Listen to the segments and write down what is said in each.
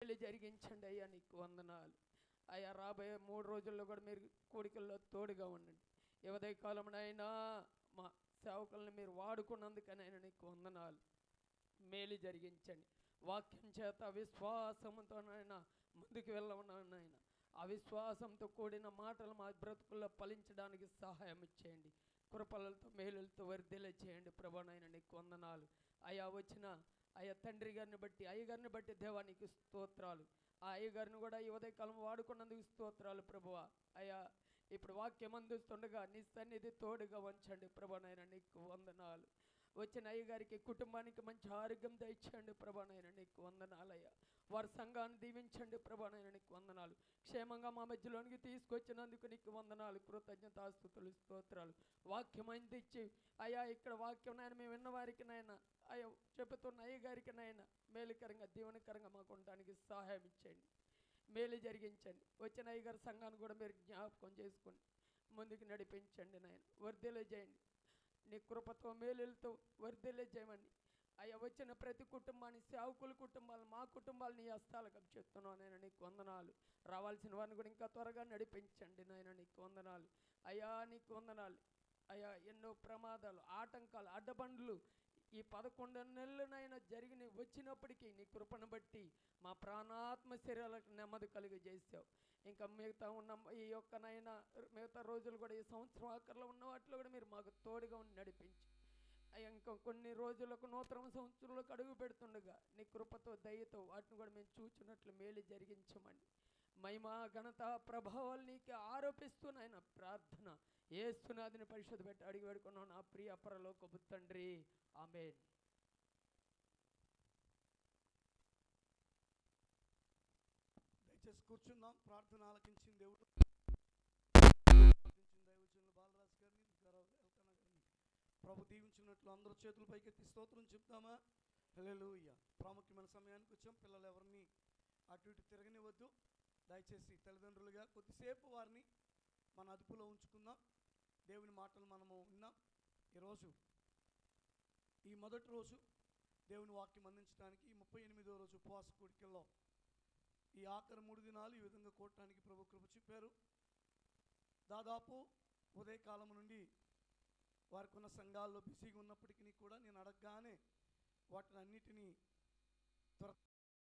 జరిగించండి అయ్యా, నీకు వందనాలు అయ్యా. రాబోయే 3 రోజుల్లో కూడా మీరు కోడికల్లో తోడుగా ఉండండి. ఉదయ కాలంలోనైనా మా సేవకులను మీరు వాడుకున్నందుకనైనా నీకు వందనాలు. మేలు జరిగించండి. వాక్యం చేత విశ్వాసంతోనైనా ముందుకు వెళ్ళమనైనా అవిశ్వాసంతో కూడిన మాటలు మా బ్రతుకుల్లో ఫలించడానికి సహాయం ఇచ్చేయండి. కృపలతో మేలులతో వర్ధిల్ల చేయండి ప్రభువైన నీకు వందనాలు అయ్యా. వచ్చిన అయ్యా తండ్రి గారిని బట్టి అయ్యగారిని బట్టి దేవానికి స్తోత్రాలు. ఆ అయ్యగారిని కూడా ఈ ఉదయకాలం వాడుకున్నందుకు స్తోత్రాలు ప్రభువా. అయ్యా ఇప్పుడు వాక్యం అందిస్తుండగా నీ సన్నిధి తోడుగా ఉంచండి ప్రభువైన నీకు వందనాలు. వచ్చిన అయ్యగారికి కుటుంబానికి మంచి ఆరోగ్యం దయచేయండి ప్రభువైన నీకు వందనాలయ్యా. వారి సంఘాన్ని దీవించండి ప్రభువైన నీకు వందనాలు. క్షేమంగా మా మధ్యలోనికి తీసుకొచ్చినందుకు నీకు వందనాలు, కృతజ్ఞతాస్తుతులు, స్తోత్రాలు. వాక్యం అందించి అయ్యా ఇక్కడ వాక్యం నాయన మేము విన్న వారికి నాయన అయ్యా చెబుతున్న అయ్యగారికి నాయన మేలుకరంగా దీవెనకరంగా మాకు ఉండడానికి సహాయం ఇచ్చేయండి, మేలు జరిగించండి. వచ్చిన అయ్యగారి సంఘాన్ని కూడా మీరు జ్ఞాపకం చేసుకుని ముందుకు నడిపించండి నాయన. వర్ధిల్ల చేయండి, నీ కృపతో మేలులతో వర్ధిల్ల చేయమని అయ్యా. వచ్చిన ప్రతి కుటుంబాన్ని, సేవకుల కుటుంబాలు, మా కుటుంబాలు నీ హస్తాలకు చెప్తున్నావు నాయన నీకు వందనాలు. రావాల్సిన వారిని కూడా ఇంకా త్వరగా నడిపించండి నాయన నీకు వందనాలు అయ్యా. నీకు వందనాలు అయ్యా. ఎన్నో ప్రమాదాలు, ఆటంకాలు, అడ్డబండ్లు ఈ 11 నెలలనైనా జరిగిన వచ్చినప్పటికీ నీ కృపను బట్టి మా ప్రాణాత్మ శరీరాలకు నెమ్మది కలిగజేసావు. ఇంకా మిగతా ఉన్న ఈ యొక్కనైనా మిగతా రోజులు కూడా ఈ సంవత్సరం ఆఖరిలో ఉన్న వాటిలో కూడా మీరు మాకు తోడుగా ఉండి నడిపించి అయ్యా ఇంకా కొన్ని రోజులకు నూతన సంవత్సరంలోకి అడుగు పెడుతుండగా నీ కృపతో దయతో వాటిని కూడా మేము చూచినట్లు మేలు జరిగించమని మహిమా ఘనత ప్రభావాలు నీకే ఆరోపిస్తున్నాయన ప్రార్థన యేసునాథుని పరిశుద్ధ పెట్టి అడిగి పెడుకున్నాం నా ప్రియ పరలోకపు తండ్రి, ఆమేన్. దయచేసి కూర్చుందాం. ప్రార్థన ఆలకించిన దేవుడు దైవజనులు బాలరాజు గారిని, ఎల్కన్నా గారిని ప్రభు దీవించినట్లు అందరూ చేతుల పైకెత్తి స్తోత్రం చెప్తామా? హల్లెలూయా. ప్రాముఖ్యమైన సమయానికి వచ్చాం. పిల్లలు ఎవరిని అటు ఇటు తిరగనివద్దు. దయచేసి తల్లిదండ్రులుగా కొద్దిసేపు వారిని మన అదుపులో ఉంచుకుందాం. దేవుని మాటలు మనము విన్నాం. ఈరోజు ఈ మొదటి రోజు దేవుని వాక్యం అందించడానికి 38వ రోజు ఉపవాస కూడికల్లో ఈ ఆఖరి 3 దినాలు ఈ విధంగా కూడటానికి ప్రభు కృప చూపారు. దాదాపు ఉదయకాలం నుండి వారికి ఉన్న సంఘాల్లో బిజీగా ఉన్నప్పటికీ కూడా నేను అడగగానే వాటిని అన్నిటినీ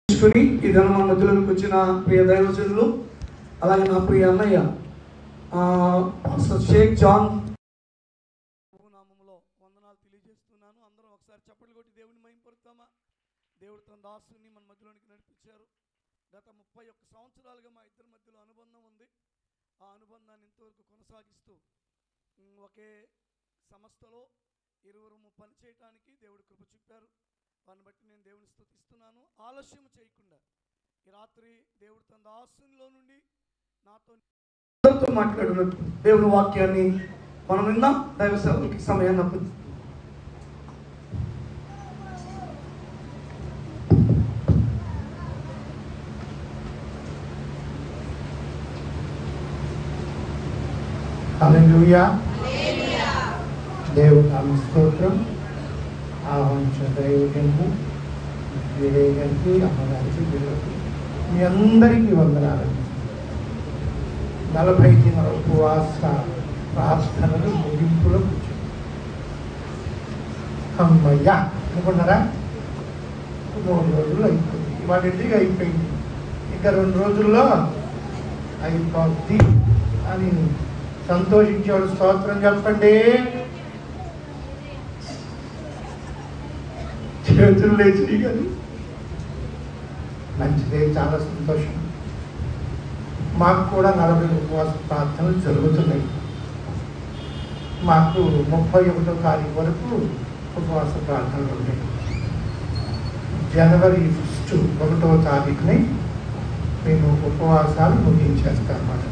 తీసుకుని ఈ దినం మన మధ్యలోకి వచ్చిన ప్రియ దైవజనులు, అలాగే నా ప్రియ అన్నయ్య షేక్ జాన్ నామములో వందనాలు తెలియజేస్తున్నాను. అందరం ఒకసారి చప్పట్లు కొట్టి దేవుని మహిమపరుస్తామా? దేవుడు తన దాసుని మన మధ్యలోనికి నడిపించారు. గత 31 సంవత్సరాలుగా మా ఇద్దరి మధ్యలో అనుబంధం ఉంది. ఆ అనుబంధాన్ని ఇంతవరకు కొనసాగిస్తూ ఒకే సంస్థలో ఇరువురము పనిచేయటానికి దేవుడు కృప చూపారు. వారిని బట్టి నేను దేవుని స్తుతిస్తున్నాను. ఆలస్యం చేయకుండా ఈ రాత్రి దేవుడు తన దాసునిలో నుండి నాతో మాట్లాడినట్టు దేవుని వాక్యాన్ని మనం విన్నాం. దైవ సేవకి సమయాన్ని అప్పగిస్తాం. హల్లెలూయా. దేవుని నామ స్తోత్రం. ఆహ్వానించిన దైవజనులు విజయ్ గారికి, అమ్మగారికి, వీళ్ళకి మీ అందరికీ వందనాలు. 40 దినాల ఉపవాస ప్రార్థనలు ముగింపులో కూర్చొని అమ్మయ్యా అనుకున్నారా? 3 రోజులు అయిపోయింది. ఇవాళ ఇంటికి అయిపోయింది. ఇంకా 2 రోజుల్లో అయిపోద్ది అని సంతోషించేవాడు స్తోత్రం చెప్పండి. చేతులు లేచి కానీ మంచిదే, చాలా సంతోషం. మాకు కూడా 40 ఉపవాస ప్రార్థనలు జరుగుతున్నాయి. మాకు 31వ తారీఖు వరకు ఉపవాస ప్రార్థనలు ఉన్నాయి. జనవరి 1వ తారీఖుని మేము ఉపవాసాలు ముగించేస్తాం అన్నమాట.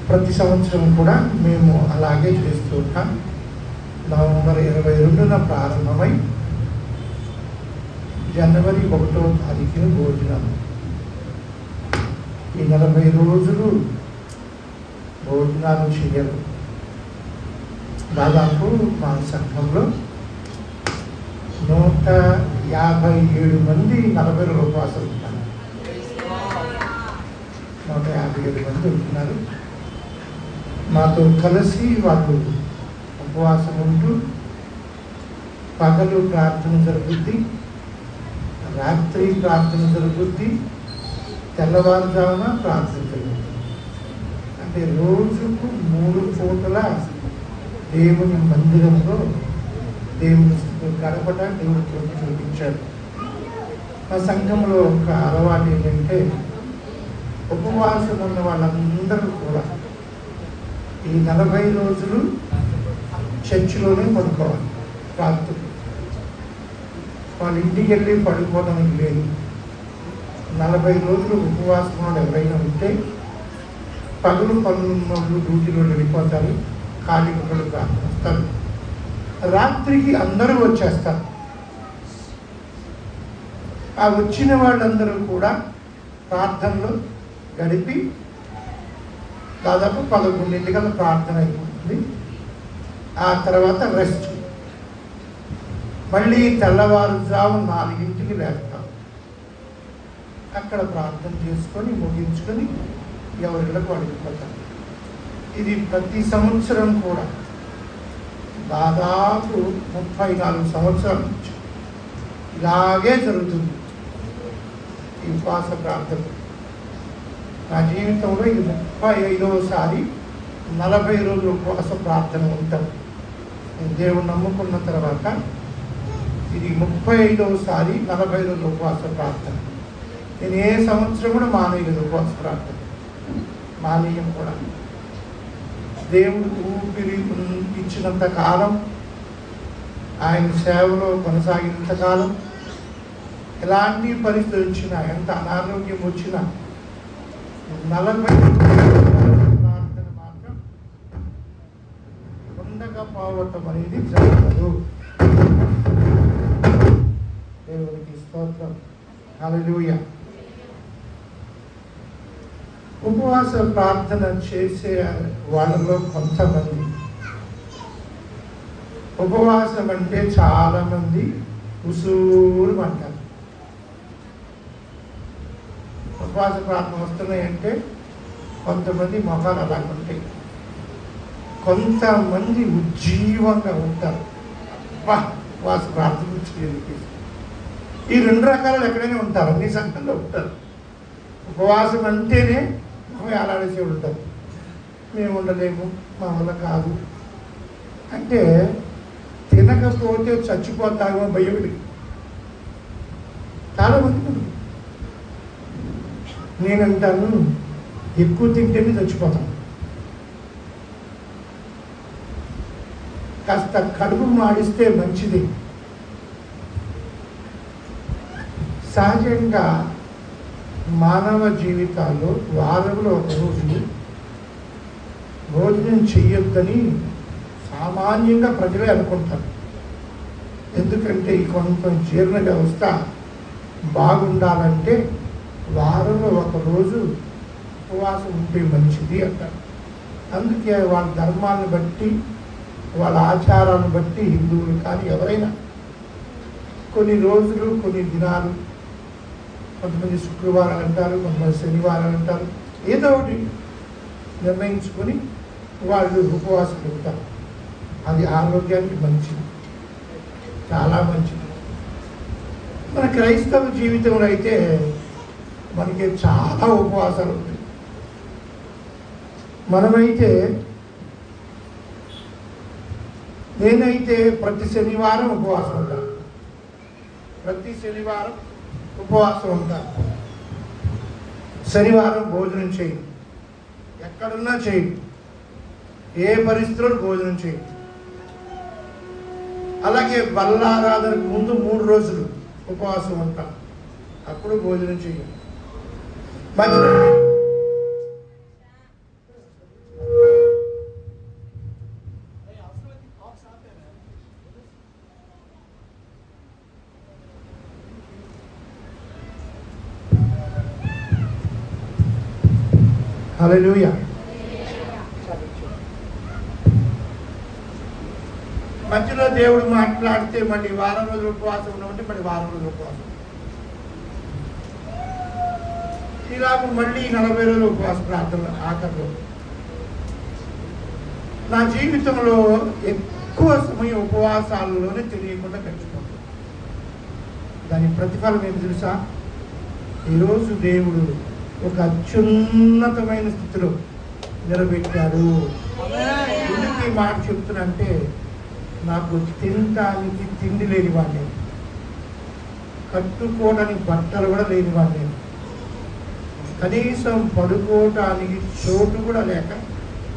ప్రతి సంవత్సరం కూడా మేము అలాగే చేస్తూ ఉంటాం. నవంబర్ 22న ప్రారంభమై జనవరి 1వ తారీఖున భోజనం. ఈ 40 రోజులు భోజనాలు చేయరు. దాదాపు మా సంఘంలో 100 157 మంది 40 రోజులు ఉపవాసం ఉంటారు. 157 మంది ఉంటున్నారు. మాతో కలిసి వాళ్ళు ఉపవాసం ఉంటూ పగలు ప్రార్థన జరుగుద్ది, రాత్రి ప్రార్థన జరుగుద్ది, తెల్లవారుజామున ప్రార్థన జరుగుద్ది. అంటే రోజుకు 3 పూటల దేవుని మందిరంలో దేవుని గడపట దేవుడికి చూపించాడు. మా సంఘంలో ఒక అలవాటు ఏంటంటే ఉపవాసం ఉన్న వాళ్ళందరూ కూడా ఈ 40 రోజులు చర్చిలోనే పడుకోవాలి. రాత్రి వాళ్ళ ఇంటికి వెళ్ళి పడుకోవడానికి లేదు. 40 రోజులు ఉపవాసం వాళ్ళు ఎవరైనా ఉంటే పగులు పనులు డ్యూటీలో వెళ్ళిపోతారు, ఖాళీ గుడ్డలు ప్రార్థిస్తారు. రాత్రికి అందరూ వచ్చేస్తారు. ఆ వచ్చిన వాళ్ళందరూ కూడా ప్రార్థనలో గడిపి దాదాపు 11 ప్రార్థన అయిపోతుంది. ఆ తర్వాత రెస్ట్. మళ్ళీ తెల్లవారుజాము 4 లేస్తాం. అక్కడ ప్రార్థన చేసుకొని ముగించుకొని ఎవరిళ్ళకు అడిగిపోతారు. ఇది ప్రతి సంవత్సరం కూడా దాదాపు 34 సంవత్సరాల నుంచి ఇలాగే జరుగుతుంది ఈ ఉపవాస ప్రార్థన. నా జీవితంలో ఇది 35వసారి 40 రోజులు ఉపవాస ప్రార్థన ఉంటాను. నేను దేవుని నమ్ముకున్న తర్వాత ఇది 35వసారి 40 రోజులు ఉపవాస ప్రార్థన. నేను ఏ సంవత్సరం కూడా మానేయలేదు ఉపవాస ప్రార్థన, మానేయం కూడా. దేవుడు ఊపిరి ఇచ్చినంత కాలం, ఆయన సేవలో కొనసాగినంత కాలం, ఎలాంటి పరిస్థితి వచ్చినా, ఎంత అనారోగ్యం వచ్చినా 40 ప్రార్థన మాత్రం ఉండకపోవటం అనేది జరగదు. దేవునికి స్తోత్రం. హల్లెలూయా. ఉపవాస ప్రార్థన చేసే వాళ్ళలో కొంతమంది ఉపవాసం అంటే చాలామంది ఉసూరు అంటారు. ఉపవాస ప్రార్థన వస్తున్నాయంటే కొంతమంది మొహాలు అలాగ ఉంటాయి, కొంతమంది ఉజ్జీవంగా ఉంటారు. ఉపవాస ప్రార్థన గురించి ఈ 2 రకాలు ఎక్కడైనా ఉంటారు, అన్ని సంఘాల్లో ఉంటారు. ఉపవాసం అంటేనే వేలాడేసి ఉంటారు. మేము ఉండలేము, మా వల్ల కాదు అంటే తినకపోతే చచ్చిపోతామో భయపడి చాలామంది. నేనంటాను ఎక్కువ తింటేనే చచ్చిపోతాను. కాస్త కడుపు మాడిస్తే మంచిది. సహజంగా మానవ జీవితాల్లో వారంలో ఒక రోజు భోజనం చెయ్యొద్దని సామాన్యంగా ప్రజలే అనుకుంటారు. ఎందుకంటే ఈ కొంచెం జీర్ణ వ్యవస్థ బాగుండాలంటే వారంలో ఒక రోజు ఉపవాసం ఉంటే మంచిది అంటారు. అందుకే వాళ్ళ ధర్మాలను బట్టి, వాళ్ళ ఆచారాలను బట్టి హిందువులు కానీ ఎవరైనా కొన్ని రోజులు, కొన్ని దినాలు, కొంతమంది శుక్రవారాలు అంటారు, కొంతమంది శనివారాలు అంటారు, ఏదో ఒకటి నిర్ణయించుకొని వాళ్ళు ఉపవాసం ఉంటారు. అది ఆరోగ్యానికి మంచిది, చాలా మంచిది. మన క్రైస్తవ జీవితంలో అయితే మనకి చాలా ఉపవాసాలు ఉంటాయి. మనమైతే నేనైతే ప్రతి శనివారం ఉపవాసం ఉంటాను. ప్రతి శనివారం ఉపవాసం ఉంటాను. శనివారం భోజనం చేయి, ఎక్కడున్నా చేయి, ఏ పరిస్థితుల్లో భోజనం చేయి. అలాగే బల్లారాధనకు ముందు 3 రోజులు ఉపవాసం ఉంటాం, అప్పుడు భోజనం చేయం. హల్లెలూయా. మధ్య మధ్యలో దేవుడు మాట్లాడితే మళ్ళీ వారం రోజులు ఉపవాసం ఉండమంటే మళ్ళీ వారం రోజులు ఉపవాసం, ఇలాగ మళ్ళీ 40 రోజులు ఉపవాస ప్రార్థన. ఆఖరిలో నా జీవితంలో ఎక్కువ సమయం ఉపవాసాలలోనే తెలియకుండా గడిచిపోతుంది. దాని ప్రతిఫలం ఏమి తెలుసా? ఈరోజు దేవుడు ఒక అత్యున్నతమైన స్థితిలో నిలబెట్టాడు. ఎందుకు ఈ మాట చెప్తున్నంటే, నాకు తినడానికి తిండి లేని వాడిని, కట్టుకోవడానికి బట్టలు కూడా లేని వాడిని, కనీసం పడుకోవటానికి చోటు కూడా లేక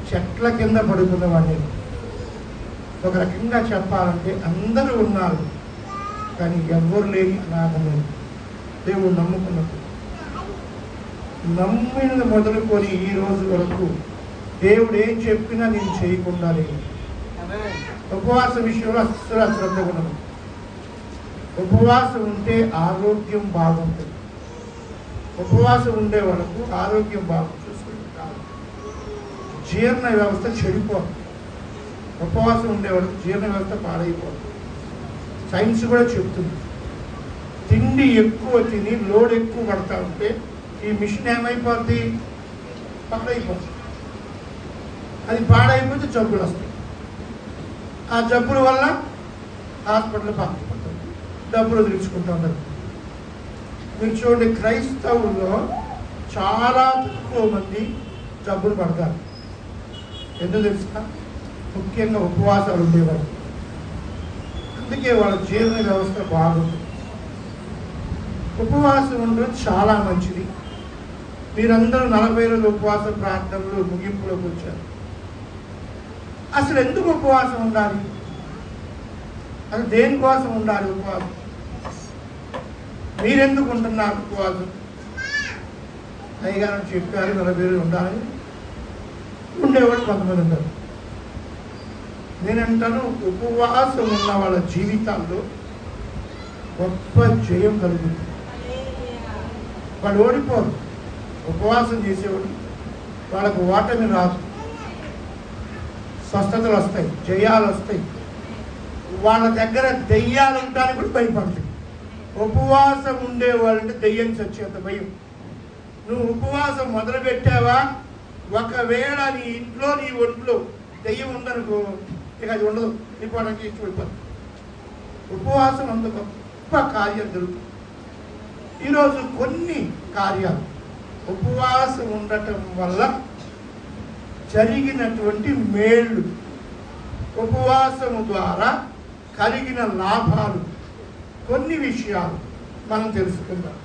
చెట్ల కింద పడుకున్నవాడిని. ఒక రకంగా చెప్పాలంటే అందరూ ఉన్నారు కానీ ఎవ్వరు లేని అనాథను. దేవుడు నమ్ముకున్నప్పుడు, నమ్మిన మొదలుకొని ఈ రోజు వరకు దేవుడు ఏం చెప్పినా నేను చేయకుండా లేదు. ఉపవాస విషయంలో అస్సలు అశ్రద్ధగా ఉన్నాను. ఉపవాసం ఉంటే ఆరోగ్యం బాగుంటుంది. ఉపవాసం ఉండే వాళ్ళకు ఆరోగ్యం బాగుంటుంది. చూసుకుంటారు, జీర్ణ వ్యవస్థ చెడిపోదు. ఉపవాసం ఉండే వాళ్ళకు జీర్ణ వ్యవస్థ పాడైపోదు. సైన్స్ కూడా చెప్తుంది, తిండి ఎక్కువ తిని లోడ్ ఎక్కువ పడతా ఉంటే ఈ మిషన్ ఏమైపోద్ది? పాడైపోతుంది. అది పాడైపోతే జబ్బులు వస్తాయి. ఆ జబ్బుల వల్ల హాస్పిటల్ పంపిపోతుంది, డబ్బులు వదిలించుకుంటూ ఉంటారు. మీరు చూడండి, క్రైస్తవుల్లో చాలా తక్కువ మంది జబ్బులు పడతారు. ఎందుకు తెలుసా? ముఖ్యంగా ఉపవాసాలు ఉండేవారు. అందుకే వాళ్ళ జీర్ణ వ్యవస్థ బాగుంటుంది. ఉపవాసం ఉండడం చాలా మంచిది. మీరందరూ 40 రోజులు ఉపవాస ప్రార్థనలు ముగింపులోకి వచ్చారు. అసలు ఎందుకు ఉపవాసం ఉండాలి? అసలు దేనికోసం ఉండాలి ఉపవాసం? మీరెందుకు ఉంటున్నారు ఉపవాసం? అయ్యగారు చెప్పారు 40 రోజులు ఉండాలని. ఉండేవాడు కొంతమంది ఉంటారు. నేనంటాను, ఉపవాసం ఉన్న వాళ్ళ జీవితాల్లో గొప్ప జయం కలుగుతుంది. వాళ్ళు ఓడిపోరు. ఉపవాసం చేసేవాడు వాళ్ళకు ఓటమి రాదు, స్వస్థతలు వస్తాయి, జయాలు వస్తాయి. వాళ్ళ దగ్గర దెయ్యాలు ఉండడానికి కూడా భయపడతాయి. ఉపవాసం ఉండేవాళ్ళంటే దెయ్యం చచ్చేంత భయం. నువ్వు ఉపవాసం మొదలు పెట్టావా, ఒకవేళ నీ ఇంట్లో నీ ఒంట్లో దెయ్యం ఉందనుకో, ఇక అది ఉండదు, వెళ్ళిపోవడానికి ఇష్టపడిపోతుంది. ఉపవాసం అంత గొప్ప కార్యం జరుగుతుంది. ఈరోజు కొన్ని కార్యాలు ఉపవాసం ఉండటం వల్ల జరిగినటువంటి మేళ్ళు, ఉపవాసము ద్వారా కలిగిన లాభాలు, కొన్ని విషయాలు మనం తెలుసుకుందాం.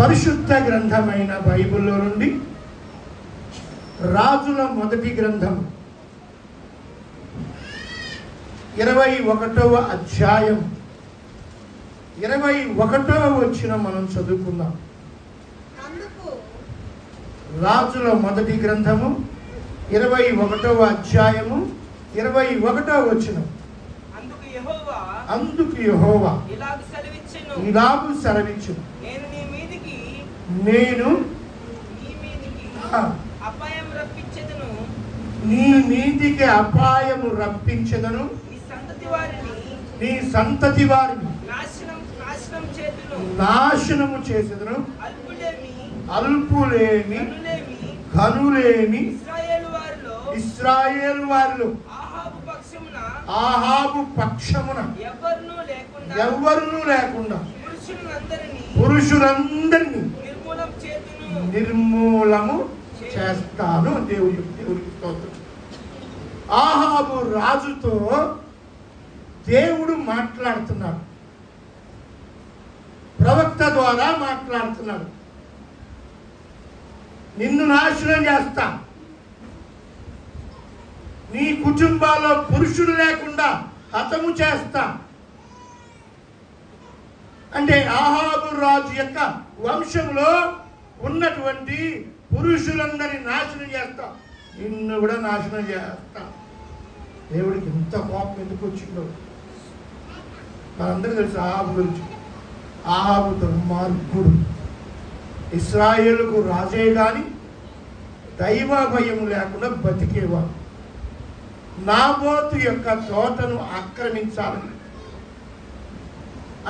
పరిశుద్ధ గ్రంథమైన బైబిల్లో నుండి రాజుల మొదటి గ్రంథం 21వ అధ్యాయం 21వ వచనం మనం చదువుకుందాం. రాజుల మొదటి గ్రంథము 21వ అధ్యాయము 21వ వచనం. అందుకు యెహోవా ఇలాగు సెలవిచ్చెను, నేను నీ మీదికి అపాయము రప్పించెదను, నీ సంతతి వారిని నాశనము చేసేదను, అల్పులేమి ఘనులేమి ఇశ్రాయేలు వారిలో ఆహాబు పక్షమున ఎవ్వరునూ లేకుండా పురుషులందరినీ నిర్మూలము చేస్తాను. దేవుడికి స్తోత్రం. ఆహాబు రాజుతో దేవుడు మాట్లాడుతున్నాడు, ప్రవక్త ద్వారా మాట్లాడుతున్నాడు. నిన్ను నాశనం చేస్తా, నీ కుటుంబాల్లో పురుషుడు లేకుండా హతము చేస్తా. అంటే ఆహాబు రాజు యొక్క వంశంలో ఉన్నటువంటి పురుషులందరినీ నాశనం చేస్తా, నిన్ను కూడా నాశనం చేస్తా. దేవుడికి ఇంత కోపం ఎందుకు వచ్చిందో మనందరికీ తెలుసు. ఆహాబు గురించి, ఆహాబు దుర్మార్గుడు, ఇశ్రాయేలుకు రాజే గాని దైవ భయం లేకుండా బతికేవాడు. నాబోతు యొక్క తోటను ఆక్రమించాలని,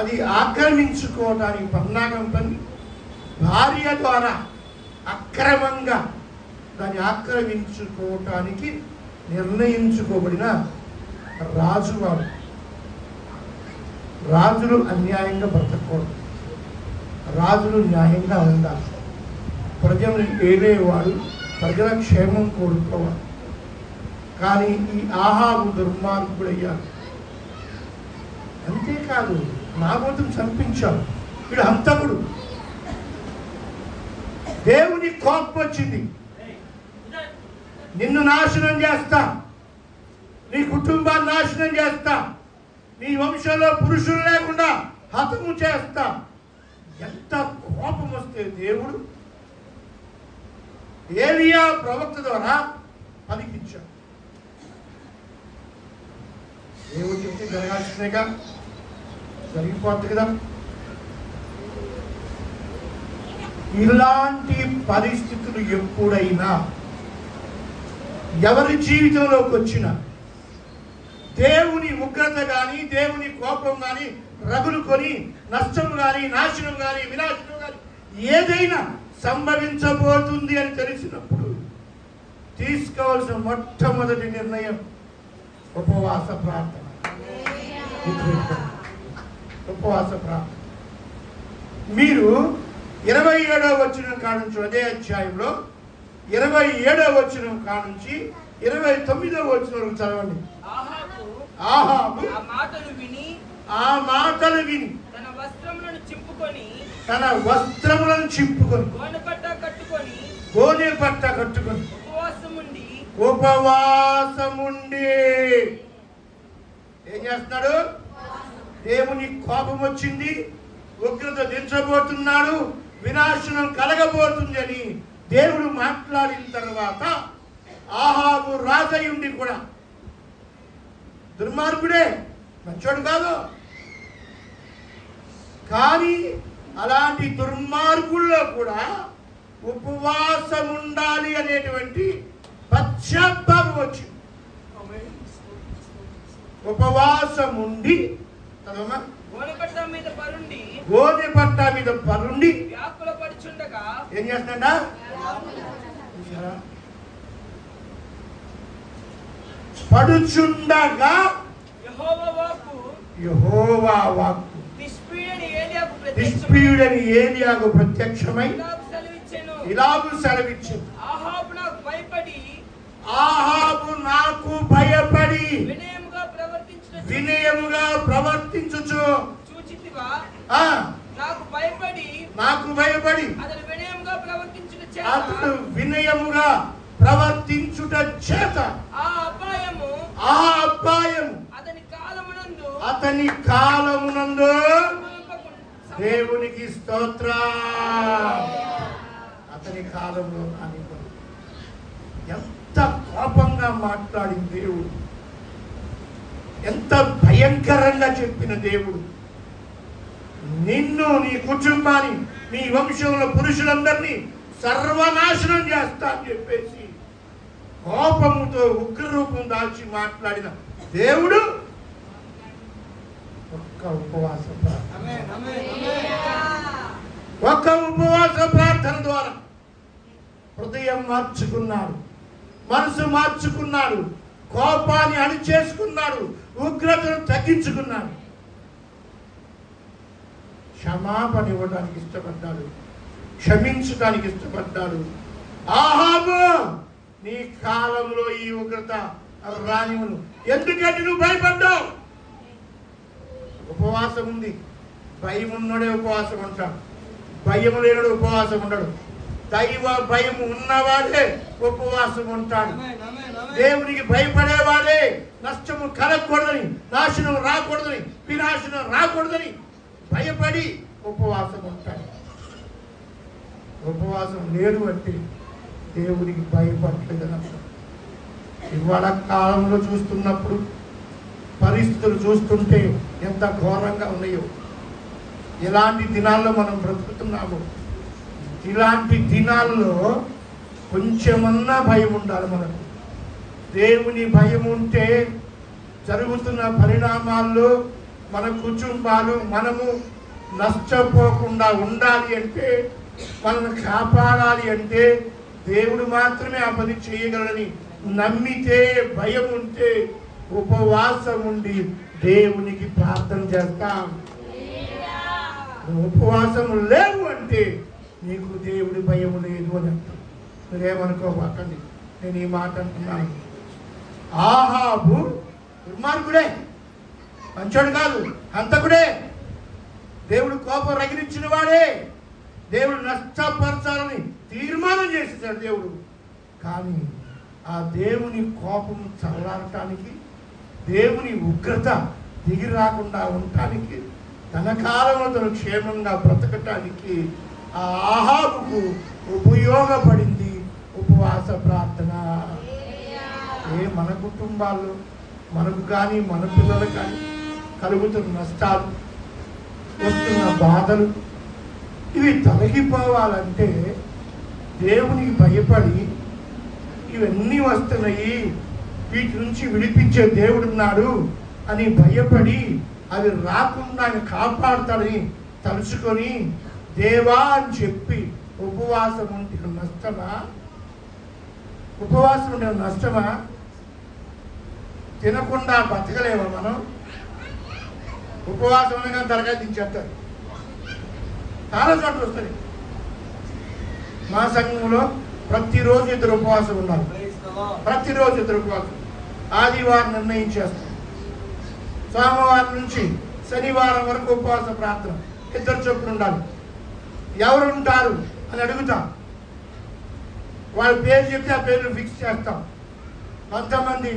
అది ఆక్రమించుకోవడానికి పన్నాగం పని భార్య ద్వారా అక్రమంగా దాన్ని ఆక్రమించుకోవటానికి నిర్ణయించుకోబడిన రాజువాడు. రాజులు అన్యాయంగా బ్రతకూడదు, రాజులు న్యాయంగా ఉండాలి. ప్రజలను ఏలేవాడు ప్రజల క్షేమం కోరుకోవాలి. కానీ ఈ ఆహాబు దుర్మార్గుడయ్యాడు. అంతేకాదు, నాబోతును చంపించాడు. వీడు హంతకుడు. దేవుని కోపం వచ్చింది, నిన్ను నాశనం చేస్తా, నీ కుటుంబాన్ని నాశనం చేస్తా, నీ వంశంలో పురుషులు లేకుండా హతము చేస్తా. ఎంత కోపం వస్తే దేవుడు ఏలియా ప్రవక్త ద్వారా పలికించాడు. దేవుడు చెప్తే జరగాల్సిందేగా, జరిగిపోతుంది కదా. ఇలాంటి పరిస్థితులు ఎప్పుడైనా ఎవరి జీవితంలోకి వచ్చినా దేవుని ఉగ్రత కానీ, దేవుని కోపం కానీ రగులుకొని నష్టం కానీ, నాశనం కానీ, వినాశనం కానీ ఏదైనా సంభవించబోతుంది అని తెలిసినప్పుడు తీసుకోవాల్సిన మొట్టమొదటి నిర్ణయం ఉపవాస ప్రార్థన. ఉపవాస ప్రార్థన. మీరు 27వ వచనం కానుంచి అదే అధ్యాయంలో 27వ వచనం కానుంచి 29వ వచనం వరకు చదవండి. ఆహాబు ఆ మాటలు విని తన వస్త్రములను చింపుకొని గోనె పట్ట కట్టుకొని ఉపవాసముండి ఏం చేస్తున్నాడు? దేవుని కోపం వచ్చింది, ఉగ్రత దించబోతున్నాడు, వినాశనం కలగబోతుంది అని దేవుడు మాట్లాడిన తర్వాత ఆహాబు రాజయుండి కూడా దుర్మార్గుడే, మంచోడు కాదు. కానీ అలాంటి దుర్మార్గుల్లో కూడా ఉపవాసం ఉండాలి అనేటువంటి పశ్చాత్తాపం వచ్చింది. ఉపవాసం ఉండి గోనె పట్ట మీద పరుండి ఏం చేస్తాడా? పడుచుండగా యెహోవా వాక్కు తిష్బీయుడని ఏలియాకు ప్రత్యక్షమై ఇలాగు సెలవిచ్చింది, ఆహాబు నాకు భయపడి వినయముగా ప్రవర్తించుచు నాకు భయపడి అతడు వినయముగా ప్రవర్తించుట చేత ఆ అపాయము అతని కాలమునందు దేవునికి స్తోత్ర. అతని కాలంలో ఎంత కోపంగా మాట్లాడిన దేవుడు, ఎంత భయంకరంగా చెప్పిన దేవుడు. నిన్ను, నీ కుటుంబాన్ని, నీ వంశంలో పురుషులందరినీ సర్వనాశనం చేస్తా అని చెప్పేసి కోపముతో ఉగ్రరూపం దాల్చి మాట్లాడిన దేవుడు ఒక్క ఉపవాస ప్రార్థన ద్వారా హృదయం మార్చుకున్నాడు, మనసు మార్చుకున్నాడు, కోపాన్ని అణిచేసుకున్నాడు, ఉగ్రతను తగ్గించుకున్నాడు, క్షమాపణ ఇవ్వడానికి ఇష్టపడ్డాడు, క్షమించడానికి ఇష్టపడ్డాడు. ఆహాబు, నీ కాలంలో ఈ ఉగ్రత రానివును. ఎందుకంటే నువ్వు భయపడ్డావు. ఉపవాసం ఉంది, భయం ఉన్నోడే ఉపవాసం ఉంటాడు, భయం లేనుడు ఉపవాసం ఉండడు. దైవ భయం ఉన్నవాడే ఉపవాసం ఉంటాడు. దేవునికి భయపడేవాడే నష్టము కలగకూడదని, నాశనం రాకూడదని, వినాశనం రాకూడదని భయపడి ఉపవాసం ఉంటాడు. ఉపవాసం లేడు అంటే దేవునికి భయపడలేదని అర్థం. ఇవాళ కాలంలో చూస్తున్నప్పుడు పరిస్థితులు చూస్తుంటే ఎంత ఘోరంగా ఉన్నాయో, ఇలాంటి దినాల్లో మనం బ్రతుకుతున్నాము. ఇలాంటి దినాల్లో కొంచెమన్నా భయం ఉండాలి మనకు. దేవుని భయం ఉంటే జరుగుతున్న పరిణామాల్లో మన కుటుంబాలు మనము నష్టపోకుండా ఉండాలి అంటే, మనల్ని కాపాడాలి అంటే దేవుడు మాత్రమే ఆ పని చేయగలడని నమ్మితే, భయం ఉంటే ఉపవాసం ఉండి దేవునికి ప్రార్థన చేస్తాం. ఉపవాసం లేవు అంటే నీకు దేవుడి భయం లేదు అని అర్థం. మీరేమనుకోబాకండి, నేను ఈ మాట అంటున్నాను. ఆహాబు దుర్మార్గుడే, మంచోడు కాదు, హంతకుడే, దేవుడు కోపం రగిలించిన వాడే, దేవుడు నష్టపరచాలని తీర్మానం చేసేసాడు దేవుడు. కానీ ఆ దేవుని కోపం చల్లారటానికి, దేవుని ఉగ్రత దిగి రాకుండా ఉండటానికి, తన కాలంలో తను క్షేమంగా బ్రతకటానికి ఆ ఆహాబుకు ఉపయోగపడింది ఉపవాస ప్రార్థన. మన కుటుంబాల్లో మనకు కానీ మన పిల్లలకు కానీ కలుగుతున్న నష్టాలు, వస్తున్న బాధలు, ఇవి తొలగిపోవాలంటే దేవునికి భయపడి, ఇవన్నీ వస్తున్నాయి, వీటి నుంచి విడిపించే దేవుడున్నాడు అని భయపడి, అవి రాకుండా ఆయన కాపాడుతాడని తలుచుకొని దేవా అని చెప్పి ఉపవాసం ఉంటే నష్టమా? ఉపవాసం ఉండే నష్టమా? తినకుండా బతకలేమా మనం? ఉపవాసం అనగా తరగతి దించేస్తారు. చాలా చోట్ల వస్తుంది. మా సంఘంలో ప్రతిరోజు ఇద్దరు ఉపవాసం ఉన్నారు. ప్రతిరోజు ఇద్దరు ఉపవాసం. ఆదివారం నిర్ణయించేస్తాం. సోమవారం నుంచి శనివారం వరకు ఉపవాస ప్రార్థన, ఇద్దరు చొప్పున ఉండాలి. ఎవరు ఉంటారు అని అడుగుతాం. వాళ్ళ పేరు చెప్తే ఆ పేర్లు ఫిక్స్ చేస్తాం. కొంతమంది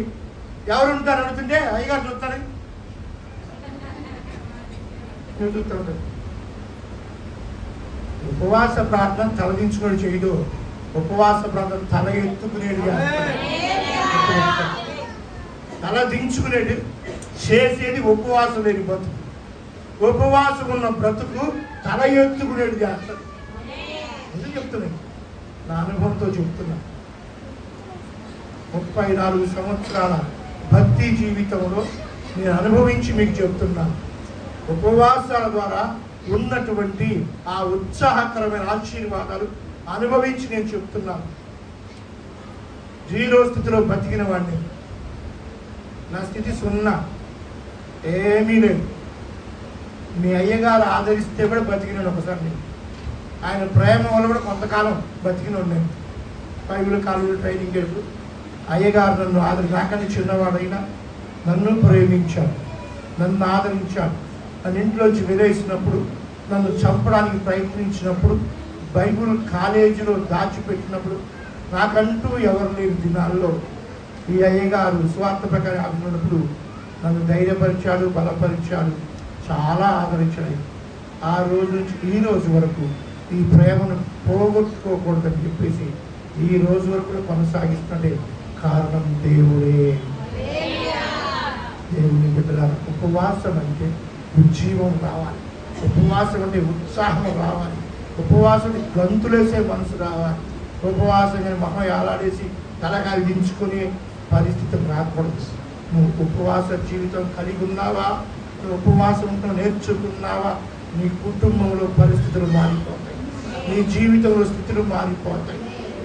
ఎవరు ఉంటారు అడుగుతుంటే అయ్యగారు చూస్తాను చూస్తూ ఉంటారు. ఉపవాస ప్రార్థన తలదించుకొని చేయదు. ఉపవాస ప్రార్థన తల ఎత్తుకునేది, తల దించుకునేది చేసేది ఉపవాసం లేని బ్రతుకు. ఉపవాసం ఉన్న బ్రతుకు తల ఎత్తుకునేది చేస్తారు. ఎందుకు చెప్తున్నాను? నా అనుభవంతో చెప్తున్నా. 34 సంవత్సరాల భక్తి జీవితంలో నేను అనుభవించి మీకు చెప్తున్నాను. ఉపవాసాల ద్వారా ఉన్నటువంటి ఆ ఉత్సాహకరమైన ఆశీర్వాదాలు అనుభవించి నేను చెప్తున్నాను. 0 స్థితిలో బతికిన వాడిని. నా స్థితి 0, ఏమీ లేదు. మీ అయ్యగారు ఆదరిస్తే కూడా బతికినాడు ఒకసారి. నేను ఆయన ప్రేమ వల్ల కూడా కొంతకాలం బతికినాడు. నేను బైబిల్ కాలేజీలో ట్రైనింగ్ చేస్తూ అయ్యగారు నన్ను నాకని చిన్నవాడైనా నన్ను ప్రేమించాడు, నన్ను ఆదరించాడు. నన్ను ఇంట్లోంచి వెలేసినప్పుడు, నన్ను చంపడానికి ప్రయత్నించినప్పుడు, బైబిల్ కాలేజీలో దాచిపెట్టినప్పుడు, నాకంటూ ఎవరు లేని దినాల్లో ఈ అయ్యగారు స్వార్థ ప్రకారం ఆగినప్పుడు నన్ను ధైర్యపరిచాడు, బలపరిచాడు, చాలా ఆదరించాడు. ఆ రోజు నుంచి ఈ రోజు వరకు ఈ ప్రేమను పోగొట్టుకోకూడదని చెప్పేసి ఈ రోజు వరకు కొనసాగిస్తుంటే కారణం దేవుడే. దేవుని బిడ్డలారా, ఉపవాసం అంటే ఉజ్జీవం రావాలి. ఉపవాసం అంటే ఉత్సాహం రావాలి. ఉపవాసం అంటే గంతులేసే మనసు రావాలి. ఉపవాసం మొహం ఏలాడేసి తలకాయ దించుకునే పరిస్థితి రాకూడదు. నువ్వు ఉపవాస జీవితం కలిగి ఉన్నావా? నువ్వు ఉపవాసం నేర్చుకున్నావా? నీ కుటుంబంలో పరిస్థితులు మారిపోతాయి, నీ జీవితంలో స్థితులు మారిపోతాయి.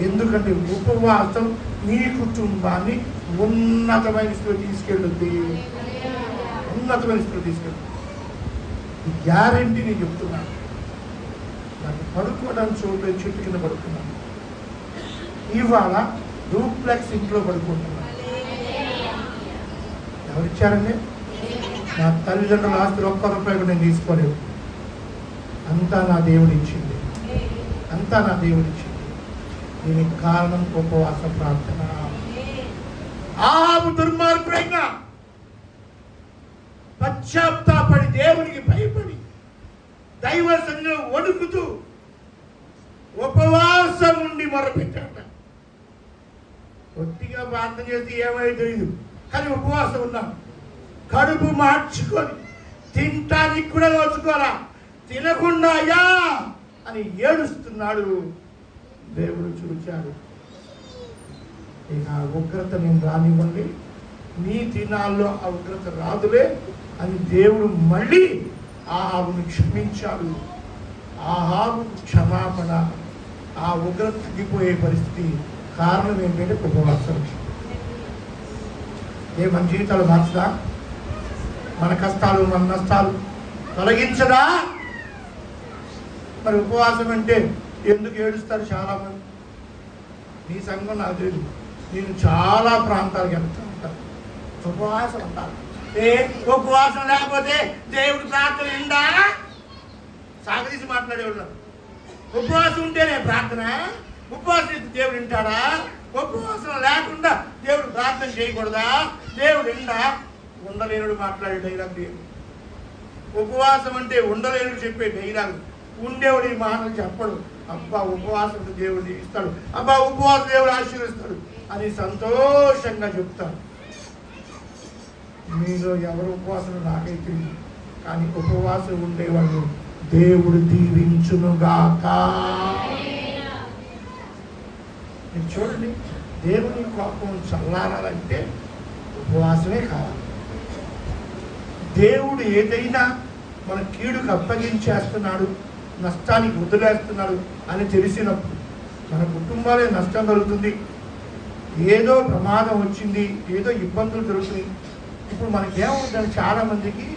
ఎందుకంటే ఉపవాసం నీ కుటుంబాన్ని ఉన్నతమైన స్థితిలో తీసుకెళ్ళుద్ది. ఉన్నతమైన స్థితిలో తీసుకెళ్ళుద్ది. ఈ గ్యారెంటీ నేను చెప్తున్నాను. నాకు పడుకోవడానికి చూడలేదు, చెట్టు కింద పడుకున్నాను. ఇవాళ డూప్లెక్స్ ఇంట్లో పడుకుంటున్నాను. ఎవరిచ్చారండి? నా తల్లిదండ్రుల ఆస్తులు ₹1 కూడా నేను తీసుకోలేదు. అంతా నా దేవుడు ఇచ్చింది. అంతా నా దేవుడు ఇచ్చింది. దీనికి కారణం ఉపవాస ప్రార్థన. ఆహాబు దుర్మార్గుడైనా పశ్చాత్తాపడి దేవునికి భయపడి దైవ సన్నిధిలో వణుకుతూ ఉపవాసం ఉండి మొరపెట్టాట. ఒట్టిగా ప్రార్థన చేసి ఏమై తెలియదు, కానీ ఉపవాసం ఉన్నాను. కడుపు మార్చుకొని తింటానికి కూడా నోచుకోరా, తినకుండా అయ్యా అని ఏడుస్తున్నాడు. దేవుడు చూచాడు. ఇక ఆ ఉగ్రత నేను రానివ్వండి, నీ దినాల్లో ఆ ఉగ్రత రాదులే అని దేవుడు మళ్ళీ ఆహాబును క్షమించాడు. ఆహాబు క్షమాపణ, ఆ ఉగ్రత తగ్గిపోయే పరిస్థితి కారణం ఏంటంటే ఉపవాసం. మన జీవితాలు మార్చదా? మన కష్టాలు మన నష్టాలు తొలగించదా? మరి ఉపవాసం అంటే ఎందుకు ఏడుస్తారు చాలామంది? నీ సంఘం నాకు తెలియదు, నేను చాలా ప్రాంతాలకు వెళ్తూ ఉంటాను. ఉపవాసం అంటారు, ఉపవాసం లేకపోతే దేవుడు ప్రార్థన ఉందా? సాగదీసి మాట్లాడేవాళ్ళు. ఉపవాసం ఉంటేనే ప్రార్థన, ఉపవాసం దేవుడు వింటాడా? ఉపవాసం లేకుండా దేవుడు ప్రార్థన చేయకూడదా? దేవుడు విండా? ఉండలేనుడు మాట్లాడే డైలాగ్ దేవుడు. ఉపవాసం అంటే ఉండలేనుడు చెప్పే డైలాగ్. ఉండేవాడు ఈ మాటలు చెప్పడు. అబ్బా ఉపవాసం దేవుడు దీవిస్తాడు, అబ్బా ఉపవాసం దేవుడు ఆశీర్వదిస్తాడు అని సంతోషంగా చెప్తాడు. మీలో ఎవరు ఉపవాసం నాకైతే తెలియదు, కానీ ఉపవాసం ఉండేవాళ్ళు దేవుడు దీవించునుగాక. మీరు చూడండి, దేవుని కోపం చల్లారాలంటే ఉపవాసమే కావాలి. దేవుడు ఏదైనా మన కీడుకు అప్పగించేస్తున్నాడు, నష్టానికి వదిలేస్తున్నాడు అని తెలిసినప్పుడు మన కుటుంబాలే నష్టం కలుగుతుంది, ఏదో ప్రమాదం వచ్చింది, ఏదో ఇబ్బందులు జరుగుతున్నాయి. ఇప్పుడు మనకేమవుతుంది, చాలామందికి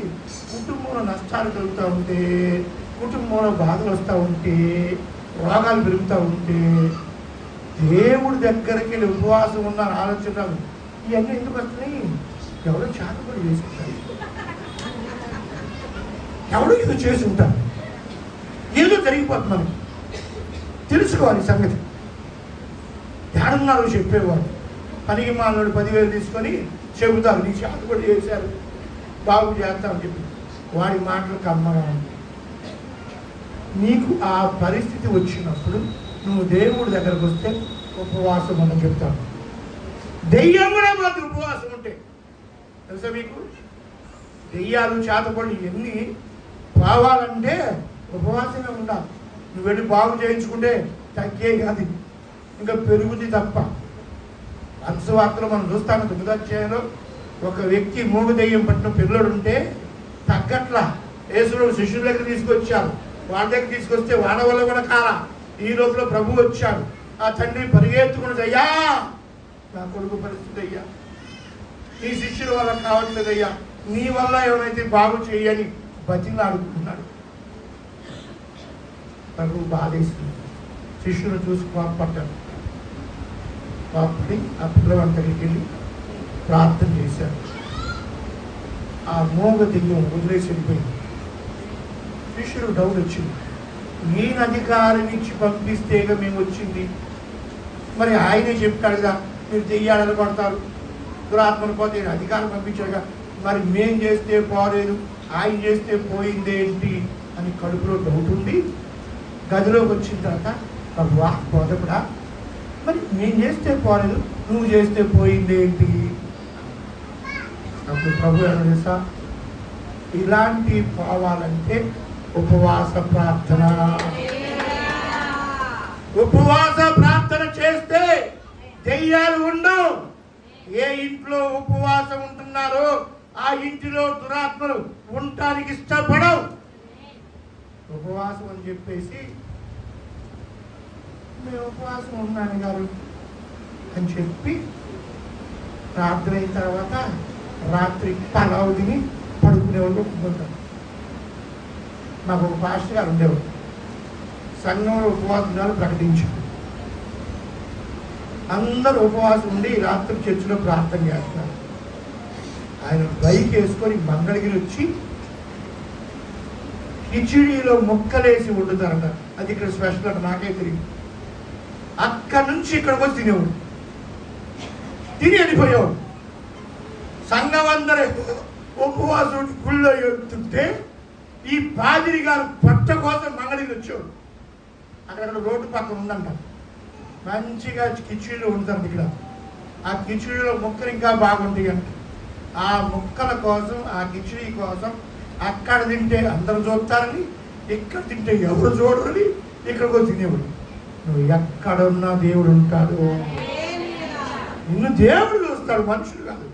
కుటుంబంలో నష్టాలు కలుగుతూ ఉంటే, కుటుంబంలో బాధలు వస్తూ ఉంటే, రోగాలు పెరుగుతూ ఉంటే దేవుడి దగ్గరికి వెళ్ళి ఉపవాసం ఉన్న ఆలోచనలు ఇవన్నీ ఎందుకు వస్తున్నాయి? ఎవరో చాటుపడి చేసుకుంటారు, ఎవడో ఏదో చేసి ఉంటారు, ఏదో జరిగిపోతుంది. మనకి తెలుసుకోవాలి సంగతి. ఏడున్నారో చెప్పేవాడు. పనికి మానవుడు 10,000 తీసుకొని చెబుతారు, నీ చాటుపడి చేశారు, బాగు చేస్తామని చెప్పి. వాడి మాటలకు అమ్మగా ఉంది. నీకు ఆ పరిస్థితి వచ్చినప్పుడు నువ్వు దేవుడి దగ్గరకు వస్తే ఉపవాసం అని చెప్తాను. దెయ్యం కూడా మాత్రం ఉపవాసం ఉంటే తెలుసా మీకు? దెయ్యాలు చేతపడి ఎన్ని పోవాలంటే ఉపవాసంగా ఉండాలి. నువ్వు వెళ్ళి బాగు చేయించుకుంటే తగ్గే కాదు, ఇంకా పెరుగుది తప్ప. అంశవార్తలు మనం చూస్తాను 9వ అధ్యాయంలో ఒక వ్యక్తి మూగ దెయ్యం పట్టిన పిల్లడు ఉంటే తగ్గట్లా యేసుడు శిష్యుల దగ్గర తీసుకొచ్చారు. వాళ్ళ దగ్గర తీసుకొస్తే వాళ్ళ వల్ల కూడా కాలా. ఈ లోపల ప్రభు వచ్చాడు. ఆ తండ్రి పరిగెత్తుకున్నది, అయ్యా నా కొడుకు పరిస్థితి అయ్యా, నీ శిష్యుల వల్ల కావట్లేదయ్యా, నీ వల్ల ఏమైతే బాగు చేయని బతిలాడుకుంటున్నాడు. ప్రభు బాధేస్తుంది. శిష్యులు చూసి కోపడ్డాడు. కోపడి ఆ పిల్లవాడి దగ్గరికి వెళ్ళి ప్రార్థన చేశారు. ఆ మోగ దెయ్యం వదిలేసి వెళ్ళిపోయింది. శిష్యుడు డౌట్ వచ్చింది, ఈయన అధికారం ఇచ్చి పంపిస్తేగా మేము వచ్చింది, మరి ఆయనే చెప్తాడు కదా మీరు దెయ్యాలు కొడతారు, దురాత్మను పోతే అధికారం పంపించాడుగా, మరి మేం చేస్తే పోలేదు ఆయన చేస్తే పోయిందేంటి అని కడుపులో డౌట్ ఉండి గదిలోకి వచ్చిన తర్వాత ప్రభువా బోధకుడా, మరి నేను చేస్తే పోలేదు నువ్వు చేస్తే పోయిందేంటి? అప్పుడు ప్రభు ఏమో తెలుసా, ఇలాంటి పోవాలంటే ఉపవాస ప్రార్థన. ఉపవాస ప్రార్థన చేస్తే దెయ్యాలు ఉండవు. ఏ ఇంట్లో ఉపవాసం ఉంటున్నారో ఆ ఇంటిలో దురాత్మలు ఉండటానికి ఇష్టపడవు. ఉపవాసం అని చెప్పేసి మేము ఉపవాసం ఉన్నాను గారు అని చెప్పి ప్రార్థన అయిన తర్వాత రాత్రి పలావు తిని పడుకునేవాళ్ళు ఒప్పుకుంటారు. మాకు ఒక పాస్టర్ గారు ఉండేవాడు, సంఘంలో ఉపవాస దినాలు ప్రకటించారు. అందరూ ఉపవాసం ఉండి రాత్రి చర్చిలో ప్రార్థన చేస్తున్నారు. ఆయన బైక్ వేసుకొని మంగళగిరి వచ్చి కిచిడీలో ముక్కలేసి వండుతారంట. అది ఇక్కడ స్పెషల్ అంట, నాకే తెలియదు. అక్కడి నుంచి ఇక్కడికి వచ్చి తినేవాడు, తిని వెళ్ళిపోయేవాడు. సంఘం అందరూ ఉపవాసం గుళ్ళో ఎడుతుంటే ఈ పాదిరి గారు పొట్ట కోసం మంగళగిరి వచ్చేవాడు. అక్కడ రోడ్డు పక్కన ఉందంట, మంచిగా కిచిడీలు వండుతారు ఇక్కడ. ఆ కిచిడీలో ముక్కలు ఇంకా బాగుంటాయి అంట. ఆ ముక్కల కోసం, ఆ కిచిడీ కోసం అక్కడ తింటే అందరూ చూస్తారని, ఇక్కడ తింటే ఎవరు చూడరని ఇక్కడికి తినేవాడు. నువ్వు ఎక్కడున్నా దేవుడు ఉంటాడు. నిన్ను దేవుడు చూస్తాడు, మనుషులు కాదు.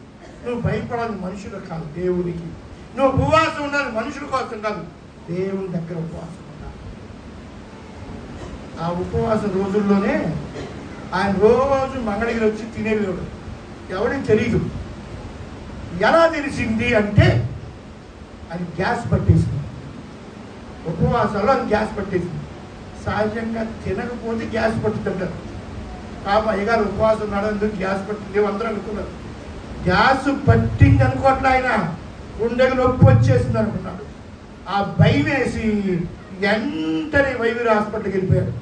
నువ్వు భయపడాలి మనుషులు కాదు, దేవుడికి. నువ్వు ఉపవాసం ఉండాలి మనుషుల కోసం కాదు, దేవుని దగ్గర ఉపవాసం ఉండాలి. ఆ ఉపవాసం రోజుల్లోనే ఆయన రోజు మంగళగిరి వచ్చి తినేవాడు. ఎవరికి తెలియదు. ఎలా తెలిసింది అంటే అది గ్యాస్ పట్టేసింది. ఉపవాసాల్లో అది గ్యాస్ పట్టేసింది. సహజంగా తినకపోతే గ్యాస్ పట్టుతుంటారు. పాప అయ్యగారు ఉపవాసం ఉన్నాడు, అందుకు గ్యాస్ పట్టింది అందరూ అనుకున్నారు. గ్యాస్ పట్టింది అనుకోవట్లే, ఆయన గుండెకు నొప్పి వచ్చేసింది అనుకున్నాడు. ఆ భయం వేసి వెంటనే వైద్యులు హాస్పిటల్కి వెళ్ళిపోయాడు.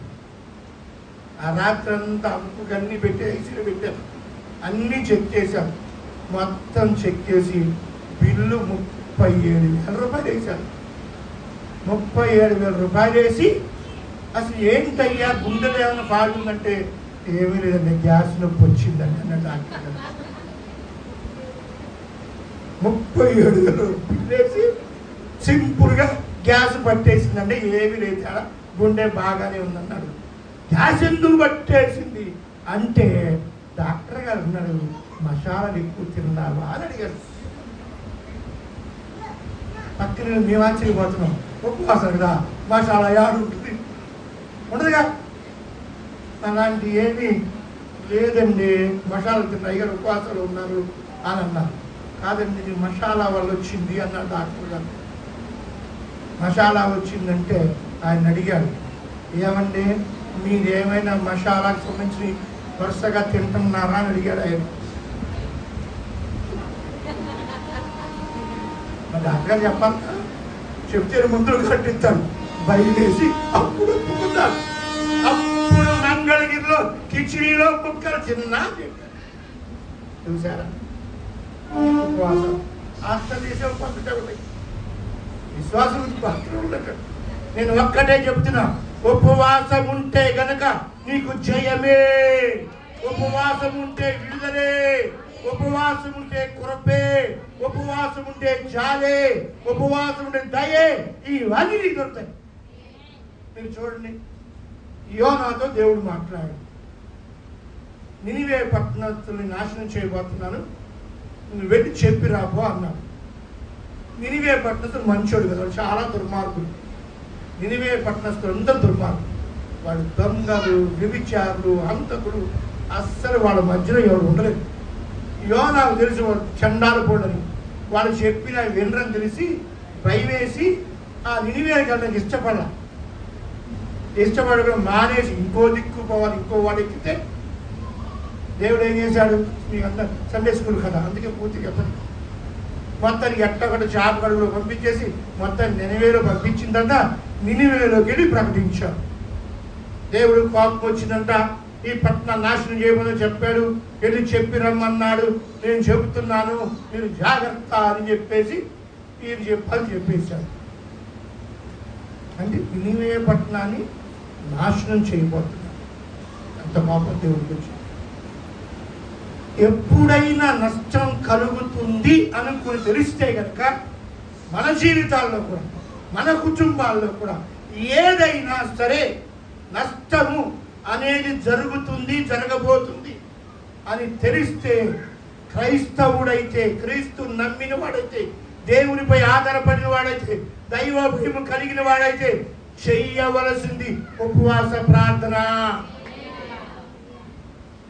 ఆ రాత్రి అంతా అమ్ముకు అన్నీ పెట్టి ఐసీలో పెట్టారు. అన్నీ చెక్ చేశారు. మొత్తం చెక్ చేసి బిల్లు 37,000 రూపాయలు వేశారు. 37,000 రూపాయలు వేసి అసలు ఏంటయ్యా గుండెలో ఏమైనా పాడుందంటే ఏమీ లేదండి, గ్యాస్ నొప్పి వచ్చిందండి అన్న డాక్టర్ గారు. 37,000 బిల్లు వేసి సింపుల్గా గ్యాస్ పట్టేసిందంటే ఏమీ లేదు, అలా గుండె బాగానే ఉందన్నాడు. గ్యాస్ ఎందుకు పట్టేసింది అంటే డాక్టర్ గారు అన్నాడు, మసాలాలు ఎక్కువ తిన్నావా అని అడిగారు. పక్కన మేము ఆశ్చర్యపోతున్నాం. ఉపవాసం కదా, మసాలా యాడు ఉంటుంది, ఉండదుగా. అలాంటి ఏమీ లేదండి, మసాలా తిన్న అయ్యారు ఉపవాసాలు ఉన్నారు అని అన్నారు. కాదండి, ఇది మసాలా వల్ల వచ్చింది అన్నాడు డాక్టర్ గారు. మసాలా వచ్చిందంటే ఆయన అడిగాడు, ఏమండి మీరేమైనా మసాలాకు సంబంధించి వరుసగా తింటున్నారా అని అడిగాడు ఆయన. డాక్టర్ గారు చెప్పాలి, చెప్తే ముందులు కట్టిస్తాను బయలుదేసి అప్పుడు ఒప్పుకున్నాను. అప్పుడు మంగళగిరిలో కిచిడీలో కుక్కలు తిన్నా చూసారా. ఉపవాసం ఆస్ట్రేలియా పద్ధతి ఉన్నాయి, విశ్వాసం పద్ధతులు ఉండదు. నేను ఒక్కటే చెప్తున్నా, ఉపవాసం ఉంటే గనక నీకు జయమే, ఉపవాసం ఉంటే విడుదలే, ఉపవాసం ఉంటే కృపే, ఉపవాసం ఉంటే జాలే, ఉపవాసం ఉంటే దయే, ఇవన్నీ నీకు దొరుకుతాయి. మీరు చూడండి, యోనాతో దేవుడు మాట్లాడాడు, నినివే పట్టణస్తుల్ని నాశనం చేయబోతున్నాను, నువ్వు వెళ్ళి చెప్పి రాబో అన్నాడు. నినివే పట్టణస్తులు మంచోడు కదా, చాలా దుర్మార్గులు. నినివే పట్టణస్తులు అందరూ దుర్మార్గులు. వాళ్ళు దొంగలు, వ్యభిచారులు, హంతకులు. అస్సలు వాళ్ళ మధ్యలో ఎవరు ఉండలేదు. యోనాకు తెలిసి వాడు చండాలు పోడని, వాళ్ళు చెప్పిన వినరని తెలిసి భయమేసి ఆ నినివేకి వెళ్ళడానికి ఇష్టపడకుండా మానేసి ఇంకో దిక్కు పోవాలి. ఇంకో వాడు ఎక్కితే దేవుడు ఏం చేశాడు, మీకు అందరు సండే స్కూల్ కదా, అందుకే పూర్తిగా చెప్పండి. మొత్తానికి ఎట్టొకటి చేప కడుగులో పంపించేసి మొత్తం నినివేలో పంపించిన తర్వాత నినివేలోకి వెళ్ళి ప్రకటించాడు. దేవుడు కోపం వచ్చిందంట, ఈ పట్టణం నాశనం చేయమని చెప్పాడు, వెళ్ళి చెప్పి రమ్మన్నాడు, నేను చెబుతున్నాను మీరు జాగ్రత్త అని చెప్పేసి ఈయన చెప్పాలని చెప్పేశాడు. అంటే నినివే పట్టణాన్ని నాశనం చేయబోతున్నాడు. అంత కోపం దేవుడికి వచ్చింది. ఎప్పుడైనా నష్టం కలుగుతుంది అనుకుని తెలిస్తే కనుక మన జీవితాల్లో కూడా, మన కుటుంబాల్లో కూడా ఏదైనా సరే నష్టము అనేది జరుగుతుంది, జరగబోతుంది అని తెలిస్తే, క్రైస్తవుడైతే, క్రీస్తు నమ్మిన వాడైతే, దేవునిపై ఆధారపడిన వాడైతే, దైవ భయము కలిగిన వాడైతే చెయ్యవలసింది ఉపవాస ప్రార్థన.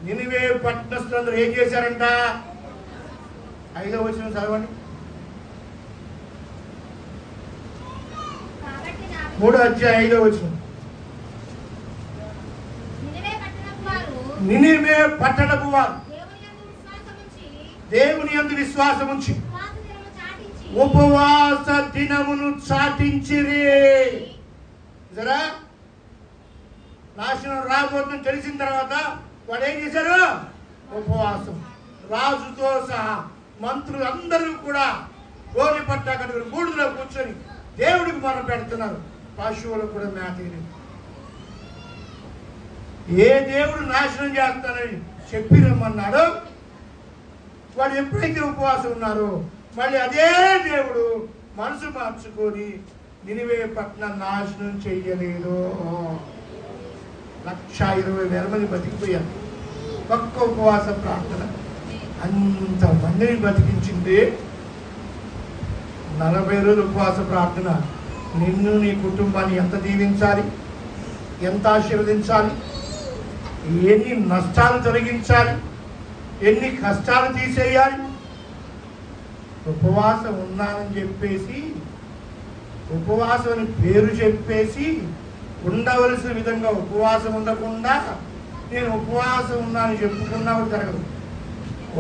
నినివే పట్టణస్తులందరూ ఏం చేశారంట? 5వ వచనం చదవండి. 3వ అధ్యాయం 5వ వచనం. నినివే పట్టణపు వారు దేవుని యందు విశ్వాసం ఉంచి ఉపవాస దినమును చాటించిరి. జరా నాశనం రాబోతుందని తెలిసిన తర్వాత వాడు ఏం చేశారు? ఉపవాసం. రాజుతో సహా మంత్రులు అందరూ కూడా గోలి పట్టా కట్టుకుని బూడిదలో కూర్చొని దేవుడికి మొర పెడుతున్నారు. పశువులకు కూడా మేత లేదు. ఏ దేవుడు నాశనం చేస్తానని చెప్పి రమ్మన్నాడో వాడు ఎప్పుడైతే ఉపవాసం ఉన్నారో మళ్ళీ అదే దేవుడు మనసు మార్చుకొని నినివే పట్టణం నాశనం చెయ్యలేదు. 120,000 మంది బతికిపోయారు. ఒక్క ఉపవాస ప్రార్థన అంతమందిని బతికించింది. 40 రోజులు ఉపవాస ప్రార్థన నిన్ను నీ కుటుంబాన్ని ఎంత దీవించాలి, ఎంత ఆశీర్వదించాలి, ఎన్ని నష్టాలు తొలగించాలి, ఎన్ని కష్టాలు తీసేయాలి. ఉపవాసం ఉన్నానని చెప్పేసి, ఉపవాసం అని పేరు చెప్పేసి ఉండవలసిన విధంగా ఉపవాసం ఉండకుండా నేను ఉపవాసం ఉన్నానని చెప్పుకున్నా కూడా జరగదు.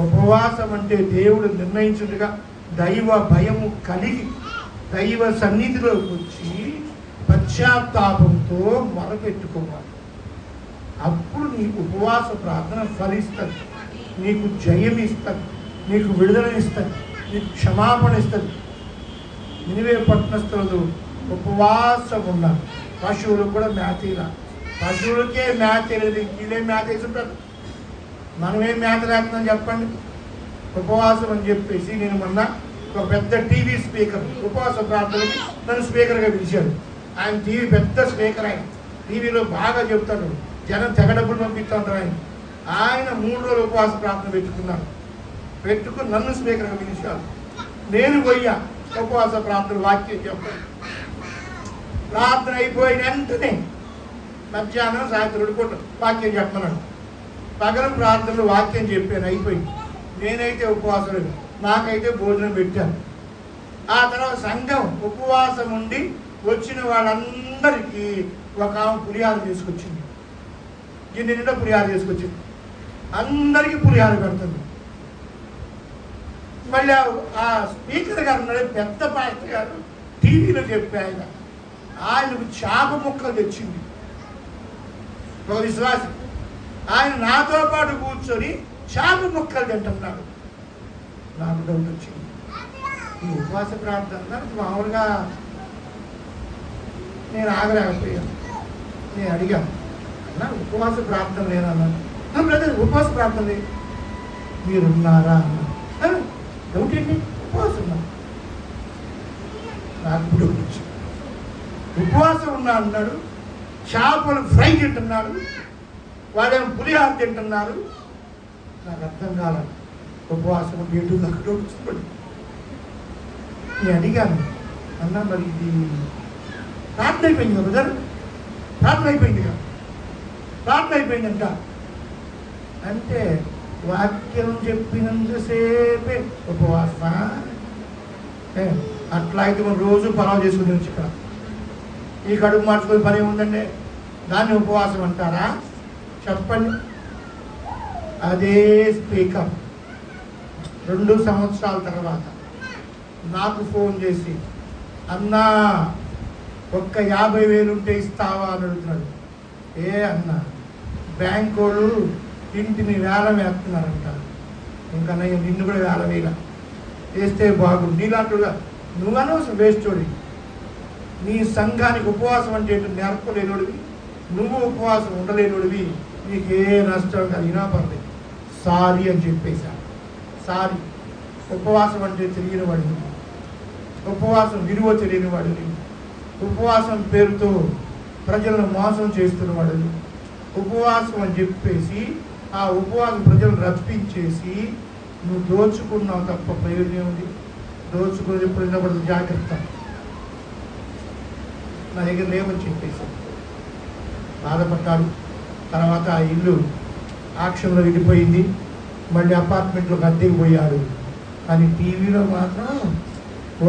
ఉపవాసం అంటే దేవుడు నిర్ణయించుగా దైవ భయము కలిగి దైవ సన్నిధిలోకి వచ్చి పశ్చాత్తాపంతో మొరపెట్టుకోవాలి. అప్పుడు నీకు ఉపవాస ప్రార్థన ఫలిస్తుంది, నీకు జయం ఇస్తుంది, నీకు విడుదలనిస్తుంది, నీకు క్షమాపణ ఇస్తుంది. నినివే పట్టణస్థులు ఉపవాసం ఉన్నారు. పశువులకు కూడా మేతీరా, పశువులకే మేత లేదు, వీళ్ళే మేత వేసి ఉంటారు. మనమేం మేత లేకపోతే చెప్పండి. ఉపవాసం అని చెప్పేసి నేను మొన్న ఒక పెద్ద టీవీ స్పీకర్ ఉపవాస ప్రార్థనకి నన్ను స్పీకర్గా పిలిచాడు. ఆయన టీవీ పెద్ద స్పీకర్, ఆయన టీవీలో బాగా చెప్తాడు, జనం తెగ డబ్బులు పంపిస్తూ ఉంటారు. ఆయన 3 రోజులు ఉపవాస ప్రార్థన పెట్టుకుని నన్ను స్పీకర్గా పిలిచాడు. నేను పోయా ఉపవాస ప్రార్థన వాక్యం చెప్పాను. ప్రార్థన అయిపోయిన వెంటనే మధ్యాహ్నం సాయంత్రం 2 పూట వాక్యం చెప్పమన్నాడు. పగలు ప్రార్థనలు వాక్యం చెప్పాను, అయిపోయింది. నేనైతే ఉపవాసం లేదు, నాకైతే భోజనం పెట్టాను. ఆ తర్వాత సంఘం ఉపవాసం ఉండి వచ్చిన వాళ్ళందరికీ ఒక ఆమె పులిహార తీసుకొచ్చింది. గిన్నె నిండా పులిహార తీసుకొచ్చింది, అందరికీ పులిహార పెడుతుంది. మళ్ళీ ఆ స్పీకర్ గారు ఉన్నాడు, పెద్ద పాస్టర్ గారు, టీవీలో చెప్పి ఆయనకు చేప ముక్కలు తెచ్చింది ఒక విశ్వాసం. ఆయన నాతో పాటు కూర్చొని చేప ముక్కలు తింటున్నాడు. నాకు డౌట్ వచ్చింది, ఈ ఉపవాస ప్రార్థన మామూలుగా నేను ఆగలేకపోయాను. నేను అడిగాను, అన్నా ఉపవాస ప్రార్థన లేదన్నాను. బ్రదర్ ఉపవాస ప్రార్థన లేదు, మీరున్నారా అన్నా. డౌట్ ఏంటి, ఉపవాసం ఉన్నా. నాకు డౌట్ వచ్చింది. ఉపవాసం ఉన్నా అన్నాడు, చేపలు ఫ్రై తింటున్నాడు, వాడేమో పులిహార తింటున్నారు. నాకు అర్థం కాలేదు. ఉపవాసం ఏంటో నాకు డౌట్ వచ్చింది. నేను అడిగాను, అన్నా మరి ఇది ప్రార్థన అయిపోయింది కదా బ్రదర్, ప్రార్థన అయిపోయింది కదా, ప్రార్థన అయిపోయిందంట అంటే వాక్యం చెప్పినంతసేపే ఉపవాస. అట్లా అయితే మనం రోజు పలావ్ చేసుకుని వచ్చి ఇక్కడ ఈ కడుపు మార్చుకొని పని ఉందండి, దాన్ని ఉపవాసం అంటారా చెప్పండి. అదే స్పీకర్ 2 సంవత్సరాల తర్వాత నాకు ఫోన్ చేసి, అన్నా ఒక్క 50,000 ఉంటే ఇస్తావా అని అడుగుతున్నాడు. ఏ అన్నా, బ్యాంకు వాళ్ళు ఇంటిని వేలం వేస్తున్నారంట, ఇంకా నేను నిన్ను కూడా వేలం వేయాల, వేస్తే బాగుండు. నీలాంటిగా నువ్వు అనవసరం వేస్టోడి, నీ సంఘానికి ఉపవాసం అంటే నేర్పలేనుడివి, నువ్వు ఉపవాసం ఉండలేనుడివి, నీకే నష్టం కలిగినా పర్లేదు, సారీ అని చెప్పేశాను. సారీ, ఉపవాసం అంటే తెలియని వాడిని, ఉపవాసం విలువ తెలియని వాడిని, ఉపవాసం పేరుతో ప్రజలను మోసం చేస్తున్న వాడిని, ఉపవాసం అని చెప్పేసి ఆ ఉపవాసం ప్రజలను రప్పించేసి నువ్వు దోచుకున్నావు తప్ప ప్రయోజనం ఉంది. దోచుకుని ఎప్పుడు వినబడదు, జాగ్రత్త. నా దగ్గర లేవని చెప్పేసి బాధపడ్డాడు. తర్వాత ఆ ఇల్లు ఆక్షన్లో వెళ్ళిపోయింది, మళ్ళీ అపార్ట్మెంట్లోకి అద్దెకి పోయాడు. కానీ టీవీలో మాత్రం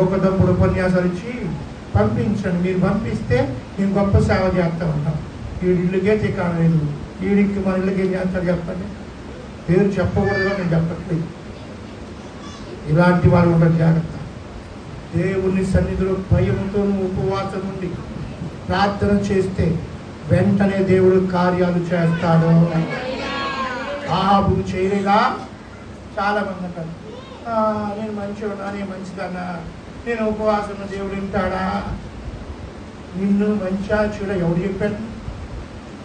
ఒకటప్పుడు ఉపన్యాసాలు ఇచ్చి పంపించండి, మీరు పంపిస్తే మేము గొప్ప సేవ చేస్తూ ఉంటాం. వీడి ఇల్లుకే చికాలేదు, వీడికి మన ఇళ్ళకి ఏం చేస్తాడు చెప్పండి. పేరు చెప్పకూడదుగా నేను చెప్పట్లేదు. ఇలాంటి వాళ్ళు ఉండదు, జాగ్రత్త. దేవుని సన్నిధిలో భయంతో ఉపవాసం ఉండి ప్రార్థన చేస్తే వెంటనే దేవుడు కార్యాలు చేస్తాడు. ఆహాబు చేయలేగా. చాలామంది అంటారు, నేను మంచివాడా, నేను మంచిదన్నా, నేను ఉపవాసం ఉన్న దేవుడు వింటాడా? నిన్ను మంచిగా చూడ ఎవడు చెప్పాడు?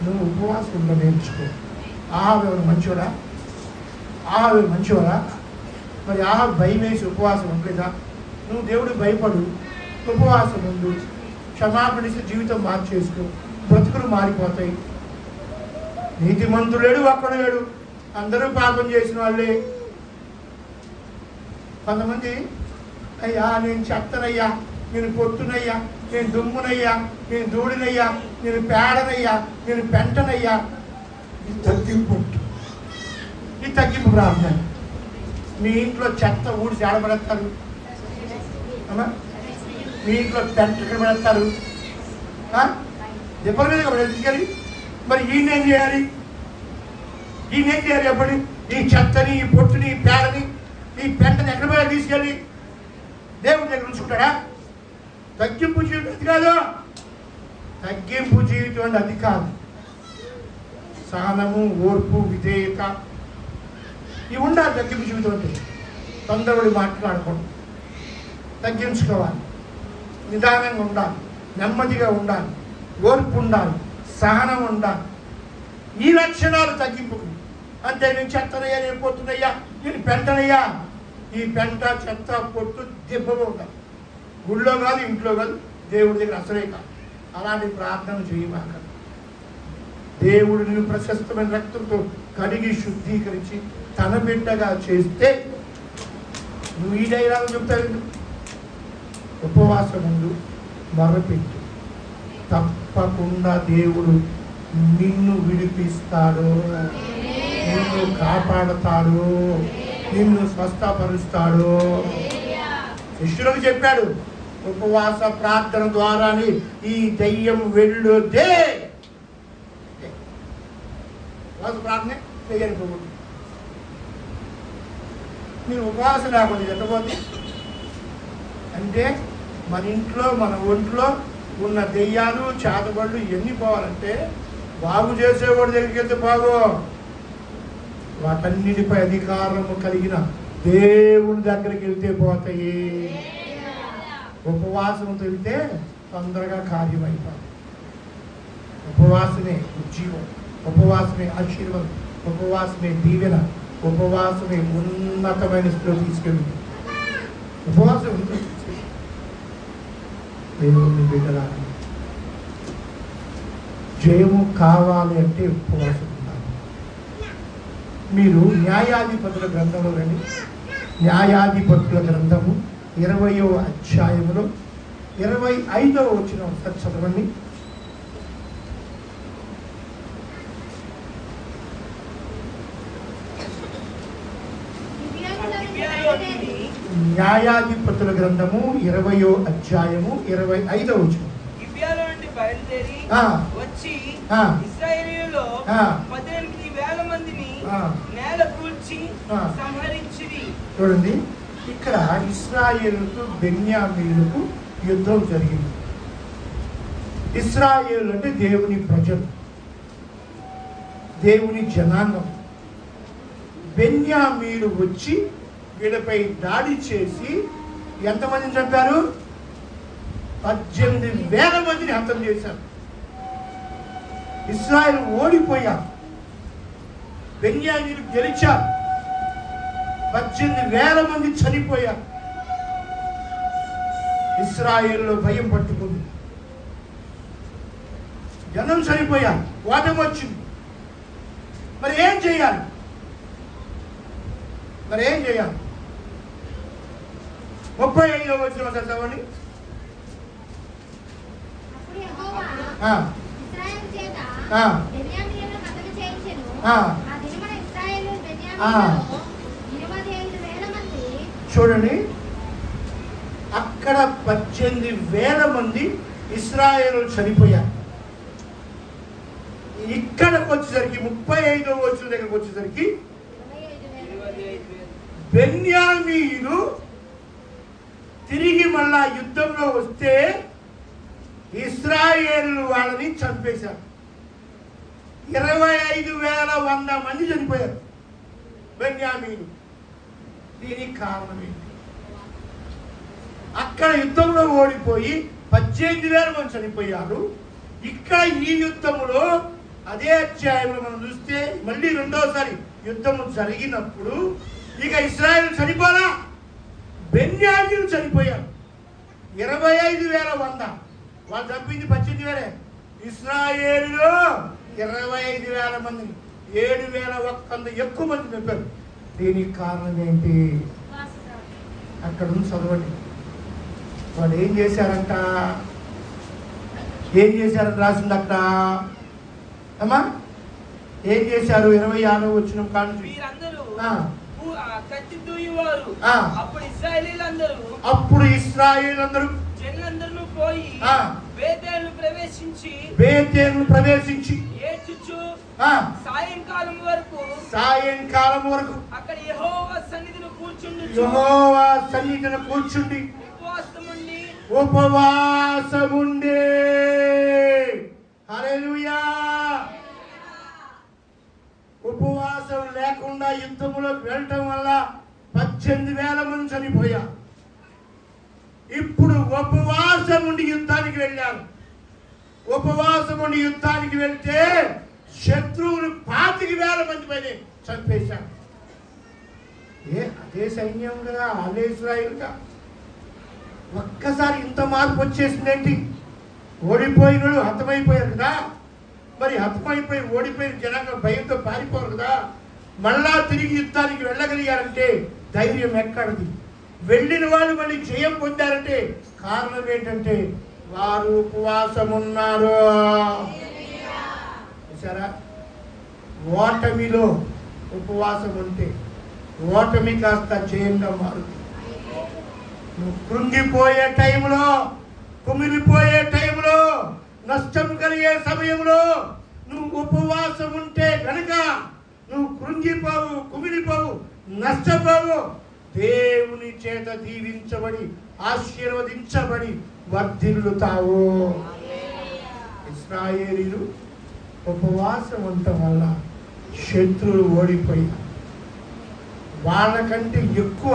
నువ్వు ఉపవాసం ఉండ నేర్చుకో. ఆహాబు ఎవరు మంచివాడా? ఆహాబు మంచివాడా? మరి ఆహాబు భయం వేసి ఉపవాసం ఉండలేదా? నువ్వు దేవుడికి భయపడు, ఉపవాసం ఉండు, క్షమాపణ ఇస్తే జీవితం మార్చేసుకో, బ్రతుకులు మారిపోతాయి. నీతిమంతుడు లేడు, ఒక్కడు లేడు, అందరూ పాపం చేసిన వాళ్ళే. కొంతమంది అయ్యా నేను చెత్తనయ్యా, నేను పొత్తునయ్యా, నేను దుమ్మునయ్యా, నేను దూడినయ్యా, నేను పేడనయ్యా, నేను పెంటనయ్యా. ఇది తగ్గింపు, ఈ తగ్గింపు ప్రార్థన. మీ ఇంట్లో చెత్త ఊడి ఆడబడతారు, మీ ఇంట్లో పెంట ఎక్కడ పెడతారు, దెబ్బల మీద తీసుకెళ్ళి. మరి ఈయనేం చేయాలి? ఈయనేం చేయాలి చెప్పండి? ఈ చెత్తని, ఈ పొట్టుని, ఈ పేడని, ఈ పెంటని ఎక్కడ పోయా తీసుకెళ్ళి దేవుడి దగ్గర ఉంచుకుంటాడా? తగ్గింపు జీవితం అది కాదు. తగ్గింపు జీవితం అంటే అది కాదు. సహనము, ఓర్పు, విధేయత ఇవి ఉండాలి తగ్గింపు జీవితం అంటే. తొందరపడి మాట్లాడకూడదు, తగ్గించుకోవాలి, నిదానంగా ఉండాలి, నెమ్మదిగా ఉండాలి, ఓర్పు ఉండాలి, సహనం ఉండాలి. ఈ లక్షణాలు తగ్గింపు. అంతే నేను చెత్తనయ్యా, నేను పొత్తునయ్యా, నేను పెంటనయ్యా. ఈ పెంట, చెత్త, పొట్టు దెబ్బగా ఉండాలి. గుళ్ళో కాదు, ఇంట్లో కాదు, దేవుడి దగ్గర అసలే కాదు. అలాంటి ప్రార్థన చేయమాక. దేవుడు నేను ప్రశస్తమైన రక్తంతో కడిగి శుద్ధీకరించి తన బిడ్డగా చేస్తే నువ్వు ఈ డైలాగ్ చెప్తావు. ఉపవాసం ఉండు, మొరపెట్టు, తప్పకుండా దేవుడు నిన్ను విడిపిస్తాడు, నిన్ను కాపాడుతాడు, నిన్ను స్వస్థపరుస్తాడు. శిష్యులకు చెప్పాడు, ఉపవాస ప్రార్థన ద్వారానే ఈ దయ్యం వెళ్ళుదే. ఉపవాస ప్రార్థనే దయ్యాన్ని పోగొట్టు. మీరు ఉపవాసం లేకుండా చెప్పబోతే అంటే మన ఇంట్లో, మన ఒంట్లో ఉన్న దెయ్యాలు, చేతబడులు ఇవన్నీ పోవాలంటే బాగు చేసేవాడి దగ్గరికి వెళ్తే బాగో. వాటన్నిటిపై అధికారము కలిగిన దేవుని దగ్గరికి వెళ్తే పోతాయి. ఉపవాసంతో వెళ్తే తొందరగా కార్యమైపోతుంది. ఉపవాసమే ఉజ్జీవం, ఉపవాసమే ఆశీర్వాదం, ఉపవాసమే దీవెన, ఉపవాసమే ఉన్నతమైన స్థితిలో తీసుకెళ్ళింది. ఉపవాసం దేవుని బిడ్డలా జయము కావాలి అంటే ఉపవాసం ఉండాలి. మీరు న్యాయాధిపతుల గ్రంథంలో రండి. న్యాయాధిపతుల గ్రంథము 20వ అధ్యాయములో 25వ వచనం ఒకసారి చదవండి. న్యాయాధిపతుల గ్రంథము 20వ అధ్యాయము 25వ వచనం. గిబియాలో నుండి బయలుదేరి వచ్చి ఇశ్రాయేలీయులలో 18,000 మందిని నేల కూల్చి సంహరించిరి. చూడండి, ఇక్కడ ఇశ్రాయేలుకు బెన్యామీనుకు యుద్ధం జరిగింది. ఇశ్రాయేలు అంటే దేవుని ప్రజలు, దేవుని జనాంగం. బెన్యామీను వచ్చి వీళ్ళపై దాడి చేసి ఎంతమందిని చంపారు? 18,000 మందిని హతం చేశారు. ఇశ్రాయేలు ఓడిపోయారు, బెన్యామీను గెలిచారు. 18,000 మంది చనిపోయారు. ఇశ్రాయేలులో భయం పట్టుకుంది, జనం చనిపోయారు, ఓటమి వచ్చింది. మరి ఏం చేయాలి? మరి ఏం చేయాలి? 35వ వచనం చదవండి. చూడండి, అక్కడ 18,000 మంది ఇశ్రాయేలు చనిపోయారు. ఇక్కడికి వచ్చేసరికి 35వ వచనం దగ్గరకు వచ్చేసరికి బెన్యామీను తిరిగి మళ్ళా యుద్ధంలో వస్తే ఇశ్రాయేలు వాళ్ళని చంపేశారు. 25,100 మంది చనిపోయారు బెన్యామీను. దీనికి కారణం ఏంటి? అక్కడ యుద్ధంలో ఓడిపోయి 18,000 మంది చనిపోయారు. ఇక్కడ ఈ యుద్ధములో అదే అధ్యాయంలో మనం చూస్తే మళ్ళీ రెండోసారి యుద్ధము జరిగినప్పుడు ఇక ఇశ్రాయేలు చనిపోలా, బెన్యామీను చనిపోయారు. 25,100. వాళ్ళు చంపింది 18,000. ఇశ్రాయేలులో 25,000 మందిని 7,100 ఎక్కువ మంది చంపారు. దీనికి కారణం ఏంటి? అక్కడ ఉంది చదవండి. వాళ్ళు ఏం చేశారంట? ఏం చేశారని రాసింది అక్కడ అమ్మా. ఏం చేశారు? 26వ వచనం కానుంచి అప్పుడు ఇశ్రాయేలీయులందరూ జనులందరూ పోయి బేతేలును ప్రవేశించి ఏడ్చుచు సాయంకాలం వరకు అక్కడ యెహోవా సన్నిధిని కూర్చుండి ఉపవాసముండి హల్లెలూయా. ఉపవాసం లేకుండా యుద్ధములోకి వెళ్ళటం వల్ల 18,000 మంది చనిపోయారు. ఇప్పుడు ఉపవాసం ఉండి యుద్ధానికి వెళ్ళారు. ఉపవాసం ఉండి యుద్ధానికి వెళ్తే శత్రువులు 25,000 మంది పైన చంపేశారు. అదే సైన్యం కదా, అదే ఇశ్రాయేలుగా. ఒక్కసారి ఇంత మార్పు వచ్చేసిందేంటి? ఓడిపోయినోడు హతమైపోయారు కదా. మరి హతమైపోయి ఓడిపోయిన జనాంగం భయంతో పారిపోరు కదా. మళ్ళా తిరిగి యుద్ధానికి వెళ్ళగలిగారంటే ధైర్యం ఎక్కడిది? వెళ్ళిన వాళ్ళు మళ్ళీ జయం పొందారంటే కారణం ఏంటంటే వారు ఉపవాసం ఉన్నారు. చూసారా? ఓటమిలో ఉపవాసం ఉంటే ఓటమి కాస్త జయంగా మారుతుంది. నువ్వు కృంగిపోయే టైంలో, కుమిలిపోయే టైంలో, నష్టం కలిగే సమయంలో నువ్వు ఉపవాసం ఉంటే కనుక నువ్వు కృంగిపోవు, కుమిలిపోవు, నష్టపోవు. దేవుని చేత దీవించబడి ఆశీర్వదించబడి వర్ధిల్లుతావు. ఇశ్రాయేలీయులు ఉపవాసం ఉండటం వల్ల శత్రువులు ఓడిపోయారు. వాళ్ళకంటే ఎక్కువ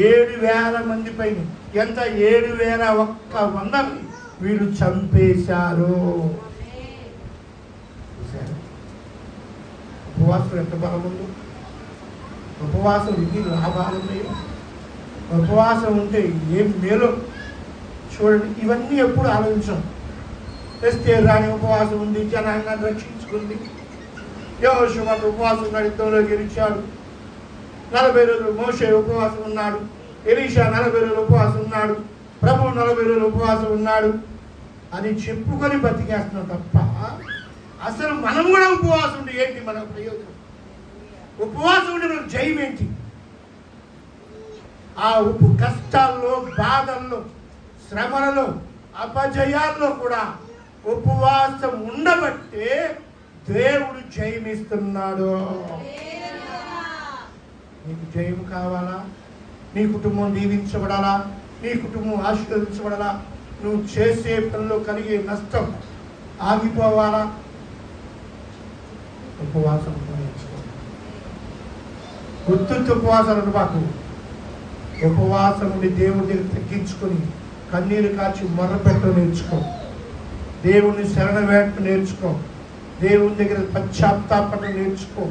7,000 మంది పైన, ఎంత 7,100 వీళ్ళు చంపేశారు. ఉపవాసం ఎంత బలం ఉంది! ఉపవాసం ఎన్ని లాభాలు ఉన్నాయో! ఉపవాసం ఉంటే ఏం మేలో చూడండి. ఇవన్నీ ఎప్పుడు ఆలోచించాం. ఎస్తేరు రాణి ఉపవాసం ఉంది, జనాంగాన్ని రక్షించుకుంది. యెహోషువ ఉపవాసం యుద్ధంలో గెలిచాడు. 40 రోజులు మోషే ఉపవాసం ఉన్నాడు. ఎలీషా 40 రోజులు ఉపవాసం ఉన్నాడు. ప్రభు 40 రోజులు ఉపవాసం ఉన్నాడు అని చెప్పుకొని బతికేస్తున్నాం తప్ప అసలు మనం కూడా ఉపవాసం ఉండి ఏంటి మన ప్రయోజనం? ఉపవాసం ఉండి మనకు జయం ఏంటి? ఆ కష్టాల్లో, బాధల్లో, శ్రమలలో, అపజయాల్లో కూడా ఉపవాసం ఉండబట్టే దేవుడు జయమిస్తున్నాడు. నీకు జయం కావాలా? నీ కుటుంబం దీవించబడాలా? నీ కుటుంబం ఆశీర్వదించబడాలా? నువ్వు చేసే పనిలో కలిగే నష్టం ఆగిపోవాలా? ఉపవాసం నేర్చుకో. గుర్తు ఉపవాసాలను మాకు ఉపవాసం ఉండి దేవుడి దగ్గర తగ్గించుకొని కన్నీరు కాచి మొర్రపెట్టడం నేర్చుకో. దేవుని శరణ వేటను నేర్చుకో. దేవుని దగ్గర పశ్చాత్తాపడం నేర్చుకో.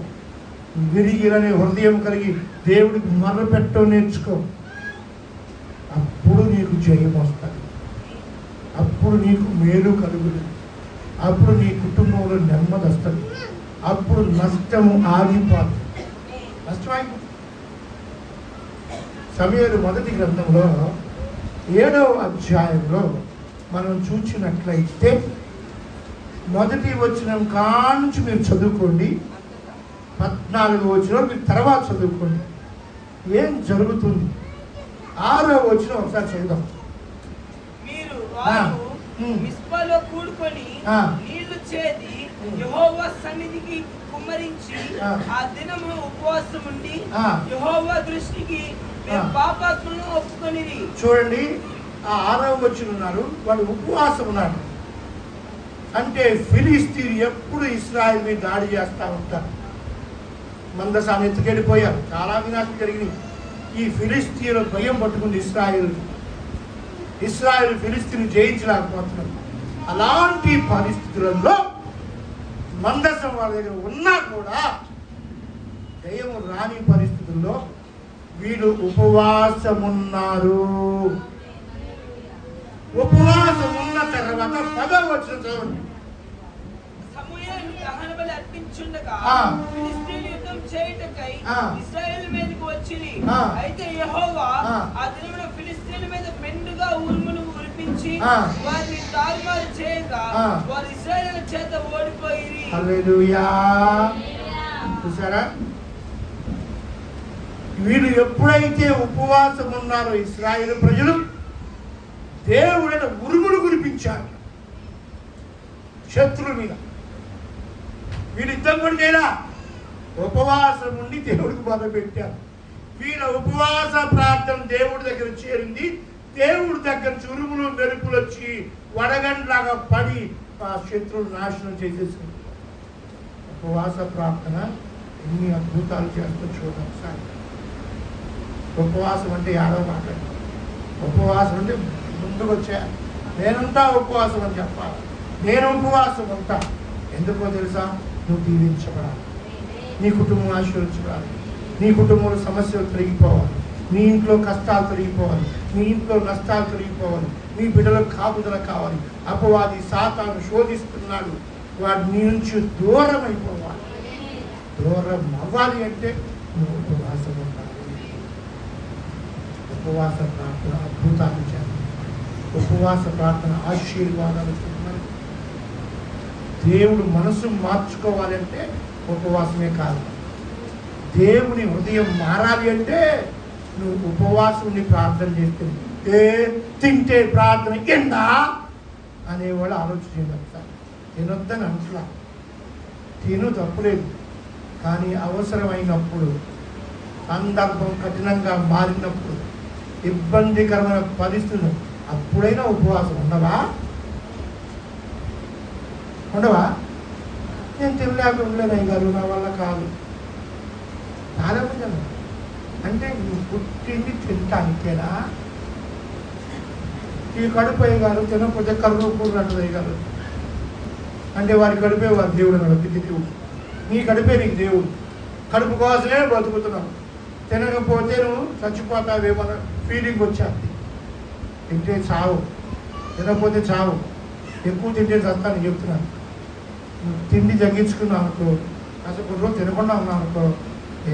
విరిగిలనే హృదయం కలిగి దేవుడికి మొర్రపెట్టడం నేర్చుకో. అప్పుడు నీకు జయం వస్తుంది. అప్పుడు నీకు మేలు కలుగుతుంది. అప్పుడు నీ కుటుంబంలో నెమ్మది వస్తుంది. అప్పుడు నష్టము ఆగిపోతుంది. నష్టమైపోతుంది. సమూయేలు మొదటి గ్రంథంలో 7వ అధ్యాయంలో మనం చూసినట్లయితే మొదటి వచనం కానుంచి మీరు చదువుకోండి. 14వ వచనం మీరు తర్వాత చదువుకోండి. ఏం జరుగుతుంది? 6వ వచనం ఒకసారి చదువుదాం. మీరు మిస్పాలో కూడుకొని నీళ్లు చేది యెహోవా సన్నిధికి కుమ్మరించి ఆ దినము ఉపవాసం ఉండి యెహోవా దృష్టికి పాపాత్మను ఒప్పుకొనిరి. చూడండి, ఆ 6వ వచనం ఉన్నారు, వాళ్ళు ఉపవాసం ఉన్నారు. అంటే ఫిలిస్తీన్లు ఎప్పుడు ఇశ్రాయేల్ మీద దాడి చేస్తూ ఉంటారు. మందసాన్ని ఎత్తుకెళ్ళిపోయారు. చాలా వినాశం జరిగింది. ఈ ఫిలిస్తీన్ల భయం పట్టుకుంది ఇశ్రాయేల్ ఫిలిస్తీన్ జయించలేకపోతున్నారు. అలాంటి పరిస్థితులలో మందసం వాళ్ళ దగ్గర ఉన్నా కూడా దయ్యం రాని పరిస్థితుల్లో వీళ్ళు ఉపవాసమున్నారు. ఉపవాసం ఉన్న తర్వాత 10వ వచనం చదవండి. సమూయేలు దహన బలి అర్పించు కూర్చుండగా ఆ. ఫిలిష్తీయులు యుద్ధం చేయుటకై ఆ. ఇశ్రాయేలు మీదకి వచ్చిరి. ఆ. అయితే యెహోవా ఆ. ఆ దినమున ఫిలిష్తీయుల మీద మెండుగా ఉరుమును కురిపించి ఆ. వారిని తారుమారు చేయగా ఆ. వారు ఇశ్రాయేలు చేత ఓడిపోయిరి. హల్లెలూయా. చూసారా, వీళ్ళు ఎప్పుడైతే ఉపవాసం ఉన్నారో ఇశ్రాయేలు ప్రజలు దేవుడైన ఉరుములు కురిపించారు శత్రువుల మీద. వీళ్ళు యుద్ధం కూడా చేయరా, ఉపవాసం ఉండి దేవుడికి మొదలుపెట్టారు. వీళ్ళ ఉపవాస ప్రార్థన దేవుడి దగ్గర చేరింది. దేవుడి దగ్గర ఉరుములు మెరుపులు వచ్చి వడగండ్లాగా పడి ఆ శత్రువులు నాశనం చేసేసింది. ఉపవాస ప్రార్థన ఎన్ని అద్భుతాలు చేస్తూ చూడండి సార్. ఉపవాసం అంటే యాదవ మాట్లాడు. ఉపవాసం అంటే ముందుకు వచ్చా, నేనుంటా ఉపవాసం అని చెప్పాలి. నేను ఉపవాసం ఉంటా. ఎందుకో తెలుసా? నువ్వు దీవించబడాలి, నీ కుటుంబం ఆశీర్వదించబడాలి, నీ కుటుంబంలో సమస్యలు తొలగిపోవాలి, నీ ఇంట్లో కష్టాలు తొలగిపోవాలి, నీ ఇంట్లో నష్టాలు తొలగిపోవాలి, నీ బిడ్డలకు కాపుదల కావాలి. అపవాది సాతాను శోధిస్తున్నాడు, వాడు నీ నుంచి దూరం అయిపోవాలి. దూరం అవ్వాలి అంటే నువ్వు ఉపవాసం ఉండాలి. ఉపవాస ప్రార్థన అద్భుతాలు చేయాలి. ఉపవాస ప్రార్థన ఆశీర్వాదాలు చూడాలి. దేవుడు మనసు మార్చుకోవాలంటే ఉపవాసమే కాదు. దేవుని హృదయం మారాలి అంటే నువ్వు ఉపవాసం ప్రార్థన చేస్తే తింటే ప్రార్థన ఎందా అనేవాళ్ళు ఆలోచించారు. సార్ తినొద్దని అంటున్నా, తిను తప్పులేదు, కానీ అవసరమైనప్పుడు, సందర్భం కఠినంగా మారినప్పుడు, ఇబ్బందికరమైన పరిస్థితులు అప్పుడైనా ఉపవాసం ఉండవా? నేను తినలేక ఉండలేను అయ్యగారు, నా వల్ల కాదు. చాలా మంది అంటే నువ్వు పుట్టింది తింటానికేనా? ఈ కడుపు అయ్యగారు తినకపోతే కర్రు కూర అంటది అయ్యగారు అంటే వారి కడుపే వారి దేవుడు అన్నాడు. దేవుడు నీ కడుపే నీకు దేవుడు. కడుపు కోసమే బతుకుతున్నావు. తినకపోతే నువ్వు చచ్చిపోతావేమన్న ఫీలింగ్ వచ్చేది. తింటే చావు, తినకపోతే చావు. ఎక్కువ తింటే చస్తాను చెప్తున్నాను. నువ్వు తిండి తగ్గించుకున్నావు అనుకో, అసలు కొన్ని రోజులు తినకుండా ఉన్నావు అనుకో,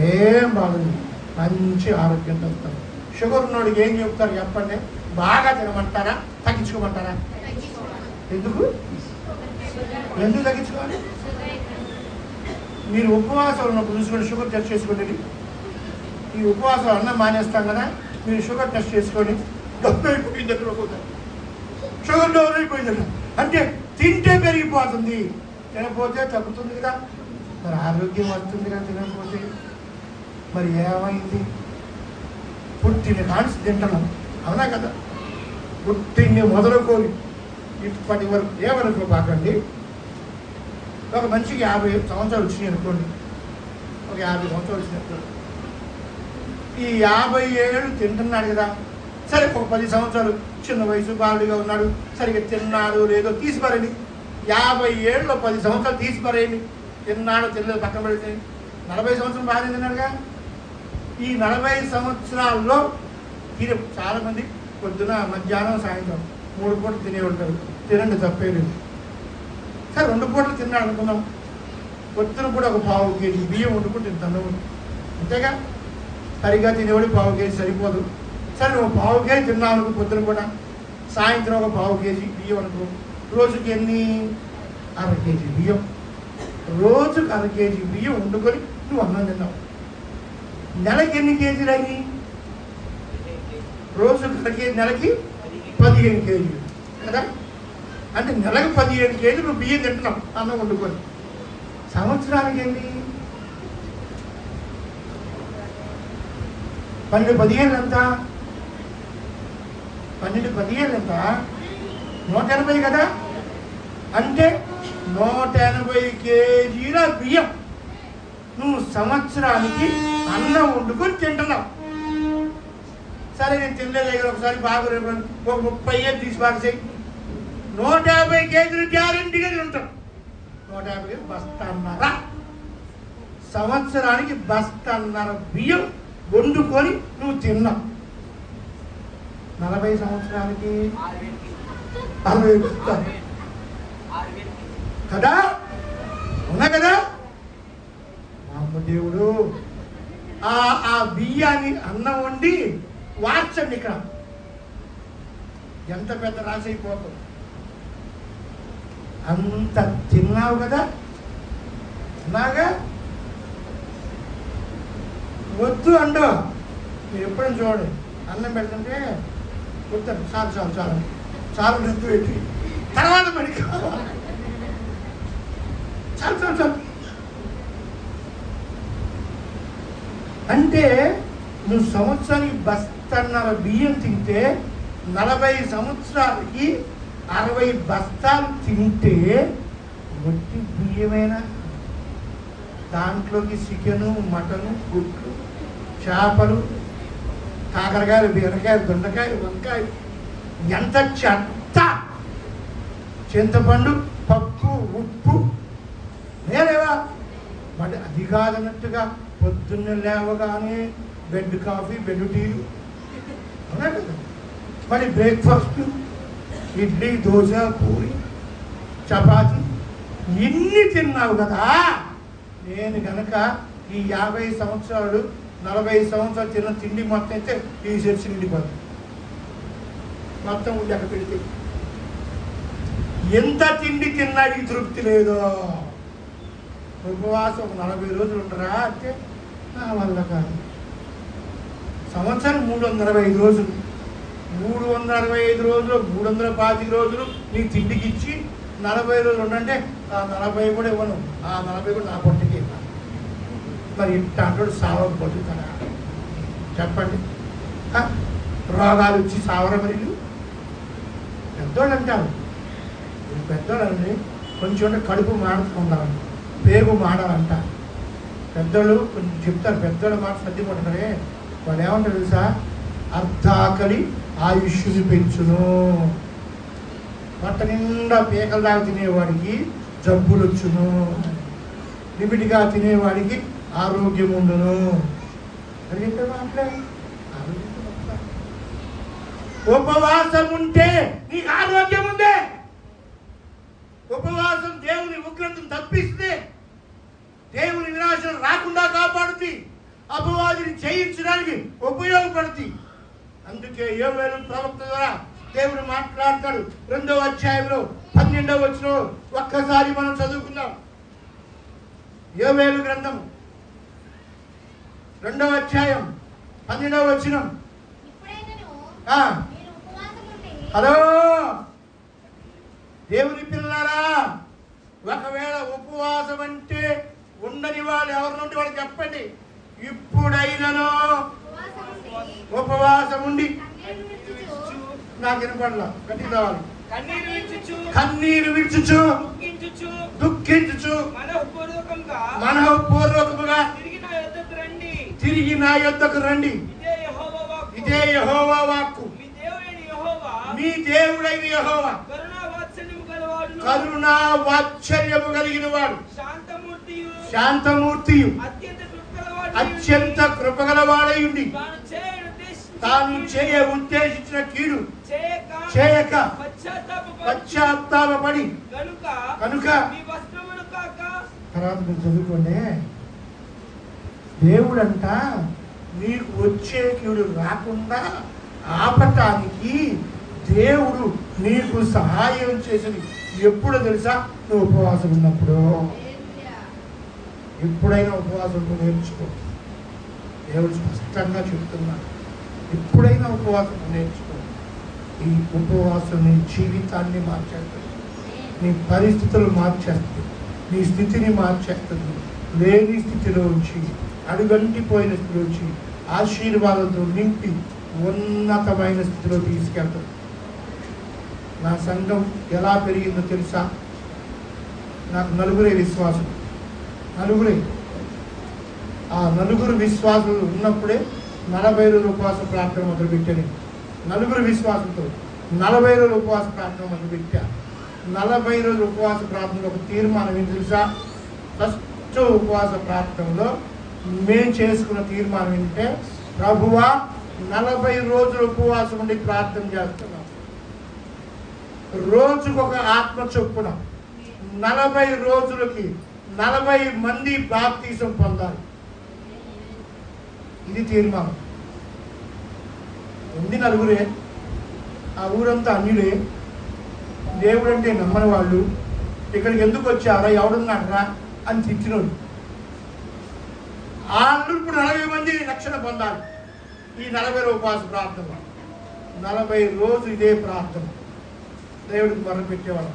ఏం బాగుంది, మంచి ఆరోగ్యం వస్తాను. షుగర్ ఉన్నోడికి ఏం చెప్తారు చెప్పండి? బాగా తినమంటారా, తగ్గించుకోమంటారా? ఎందుకు తగ్గించుకోవాలి? మీరు ఉపవాసం ఉన్నప్పుడు చూసుకోండి, షుగర్ టెస్ట్ చేసుకోండి. ఈ ఉపవాసం అన్నం మానేస్తాం కదా, మీరు షుగర్ టెస్ట్ చేసుకొని డబ్బు అయిపోయింది ఎక్కడ పోతారు, షుగర్ డౌన్ అయిపోయింది అంటే తింటే పెరిగిపోతుంది, తినకపోతే తగ్గుతుంది కదా. మరి ఆరోగ్యం వస్తుంది కదా తినకపోతే. మరి ఏమైంది? పుట్టిన కాన్స్ తింటున్నాం, అవునా కదా? పుట్టిని మొదలుకొని ఇప్పటి వరకు ఏమనుకోబాకండి. ఒక మనిషికి 50 సంవత్సరాలు వచ్చినాయి అనుకోండి, ఒక 50 సంవత్సరాలు వచ్చినప్పుడు ఈ 50 ఏళ్ళు తింటున్నాడు కదా. సరే ఒక 10 సంవత్సరాలు చిన్న వయసు బాలుడిగా ఉన్నాడు, సరిగ్గా తిన్నాడు లేదో తీసిపారండి. 50 ఏళ్ళు 10 సంవత్సరాలు తీసిపారేయండి. తిన్నాడు తినలేదు పక్కన పెడితే 40 సంవత్సరాలు బాగానే తిన్నాడుగా. ఈ 40 సంవత్సరాల్లో ఇది చాలామంది పొద్దున మధ్యాహ్నం సాయంత్రం 3 పూటలు తినే ఉంటారు. తినండి తప్పేలేదు. సరే 2 పూటలు తిన్నాడు అనుకున్నాం. పొద్దున కూడా ఒక 1/4 కేజీ బియ్యం వండుకుంటే తింటాను, అంతేగా. సరిగ్గా తినేవాడు 1/4 కేజీ సరిపోదు. సరే నువ్వు 1/4 కేజీ తిన్నావు అనుకో, పొద్దున కూడా. సాయంత్రం ఒక 1/4 కేజీ బియ్యం అనుకో. రోజుకి ఎన్ని? 1/2 కేజీ బియ్యం. రోజుకి 1/2 కేజీ బియ్యం వండుకొని నువ్వు అన్నం తిన్నావు. నెలకి ఎన్ని కేజీలు అయ్యి? రోజుకి 1/2 కేజీ, నెలకి 15 కేజీలు కదా. అంటే నెలకు 15 కేజీలు నువ్వు బియ్యం తింటున్నావు అన్నం వండుకొని. సంవత్సరానికి ఎన్ని? 12-15 ఎంత? 12-15 ఎంత? 180 కదా. అంటే 180 కేజీల బియ్యం నువ్వు సంవత్సరానికి అన్నం వండుకొని తింటున్నావు. సరే నేను తినలేదు దగ్గర ఒకసారి బాగా ఒక 30 ఏళ్ళు తీసి పారేసాయి, 150 కేజీలు గ్యారెంటీగా తింటాం. 150 బస్తాన్నర, సంవత్సరానికి బస్తాన్నర బియ్యం వండుకొని నువ్వు తిన్నావు. 40 సంవత్సరానికి 60 బస్తాలు కదా, ఉన్నా కదా. దేవుడు. ఆ బియ్యాన్ని అన్నం వండి వార్చండి. ఇక్కడ ఎంత పెద్ద రాసి అయిపోతుంది. అంత తిన్నావు కదా, నాగా వద్దు అండు. మీరు ఎప్పుడైనా చూడండి, అన్నం పెడుతుంటే వద్దండి, చాలు చాలు చాలు చాలు వద్దు పెట్టి తర్వాత మరి కావాలి, చాలు చాలు చాలు అంటే నువ్వు సంవత్సరానికి బస్తన్నర బియ్యం తింటే 40 సంవత్సరాలకి 60 బస్తాలు తింటే వట్టి బియ్యమైనా దాంట్లోకి చికెను, మటను, గుడ్లు, చేపలు, కాకరకాయలు, బీరకాయలు, దొండకాయలు, వంకాయలు, ఎంత చెత్త, చింతపండు, పప్పు, ఉప్పు నేనేవా. మరి అది కాదన్నట్టుగా పొద్దున్న లేవగానే బెడ్ కాఫీ, బెడ్ టీలు అవునా కదా. మరి బ్రేక్ఫాస్ట్ ఇడ్లీ, దోశ, పూరి, చపాతి ఇన్ని తిన్నావు కదా. నేను కనుక ఈ 50 సంవత్సరాలు 40 సంవత్సరాలు తిన్న తిండి మొత్తం అయితే ఈ చర్చి నిండిపోతుంది. మొత్తం లెక్క పెడితే ఎంత తిండి తిన్నాడికి తృప్తి లేదో. ఉపవాసం ఒక 40 రోజులు ఉండరా అంటే నా వల్ల కాదు. సంవత్సరం 365 రోజులు, 365 రోజులు 325 రోజులు నీ తిండికి ఇచ్చి 40 రోజులు ఉండంటే ఆ 40 కూడా ఇవ్వను, ఆ 40 కూడా నా పొట్టికి ఇవ్వాలి. మరి ఇంత అంటాడు సావకు పొట్టుతారా చెప్పండి. రోగాలు వచ్చి సావర మరి పెద్దోళ్ళు అంటారు. పెద్దోళ్ళండి కొంచెం కడుపు మాడుతూ ఉండాలంట, పేగు మాడాలంట. పెద్దోళ్ళు కొంచెం చెప్తారు, పెద్దోళ్ళ మాట సర్దిపడతారే. వాళ్ళు ఏమంటారు తెలుసా, అర్ధాకలి ఆయుష్ని పెంచును. పొట్ట నిండా పీకల దాకా తినేవాడికి జబ్బులు వచ్చును, లిమిట్గా తినేవాడికి ఆరోగ్యం ఉండును అని చెప్పారు. మాట్లాడే ఉపవాసం ఉంటే నీకు ఆరోగ్యం ఉందే. ఉపవాసం దేవుని ఉగ్రతను తప్పిస్తే, దేవుని వినాశనం రాకుండా కాపాడుతుంది, అపవాదిని జయించడానికి ఉపయోగపడుతుంది. అందుకే యోవేలు ప్రవక్త ద్వారా దేవుడు మాట్లాడతాడు. 2వ అధ్యాయంలో 12వ వచనం ఒక్కసారి మనం చదువుకుందాం. యోవేలు గ్రంథం 2వ అధ్యాయం 12వ వచనం. హలో దేవుని పిల్లలారా, ఒకవేళ ఉపవాసం అంటే ఉండని వాళ్ళు ఎవరి నుండి వాళ్ళు చెప్పండి. ఇప్పుడైనను ఉపవాసం ఉండి, నాకు వినపడలా, గట్టి కావాలి, కన్నీరు విడుచుచు దుఃఖించుచు మనఃపూర్వకముగా తిరిగి నా యొద్దకు రండి. ఇదే యెహోవా వాక్కు. మీ దేవుడైన యెహోవా కరుణా వాత్సల్యము కలిగిన వాడు, శాంతమూర్తియు, అత్యంత కృపగలవాడై ఉండి తాను చేయ ఉద్దేశించిన కీడు చేయక పశ్చాత్తాపపడి కనుక. తర్వాత మీరు చదువుకోండి. దేవుడంట నీకు వచ్చే కీడు రాకుండా ఆపటానికి దేవుడు నీకు సహాయం చేసింది ఎప్పుడో తెలుసా? నువ్వు ఉపవాసం ఉన్నప్పుడు. ఎప్పుడైనా ఉపవాసం నేర్చుకో. దేవుడు స్పష్టంగా చెప్తున్నాడు, ఎప్పుడైనా ఉపవాసం నేర్చుకో. ఈ ఉపవాసం నీ జీవితాన్ని మార్చేస్తుంది, నీ పరిస్థితులు మార్చేస్తుంది, నీ స్థితిని మార్చేస్తుంది. లేని స్థితిలో ఉంచి, అడుగంటిపోయిన స్థితిలో ఉంచి ఆశీర్వాదంతో నింపి ఉన్నతమైన స్థితిలో తీసుకెళ్తుంది. నా సంఘం ఎలా పెరిగిందో తెలుసా? నాకు 4 విశ్వాసం, 4. ఆ 4 విశ్వాసులు ఉన్నప్పుడే 40 రోజుల ఉపవాస ప్రార్థన మొదలుపెట్టాను. 4 విశ్వాసంతో 40 రోజుల ఉపవాస ప్రార్థన మొదలుపెట్టా. 40 రోజుల ఉపవాస ప్రార్థనలో ఒక తీర్మానం ఏం తెలుసా? ఫస్ట్ ఉపవాస ప్రార్థనలో మేము చేసుకున్న తీర్మానం ఏంటంటే, ప్రభువా 40 రోజులు ఉపవాసం ఉండి ప్రార్థన చేస్తున్నాం, రోజుకొక ఆత్మ చొప్పున 40 రోజులకి 40 మంది బాప్తీసం పొందాలి. ఇది తీర్మానం. ఉంది నలుగురే, ఆ ఊరంతా అన్యులే, దేవుడు అంటే నమ్మని వాళ్ళు, ఇక్కడికి ఎందుకు వచ్చారా, ఎవడున్నాడరా అని తిట్టినోడు. వాళ్ళు ఇప్పుడు 40 మంది రక్షణ పొందాలి. ఈ 40 ఉపవాస ప్రార్థన, 40 రోజులు ఇదే ప్రార్థన దేవుడికి మొరపెట్టేవాడు.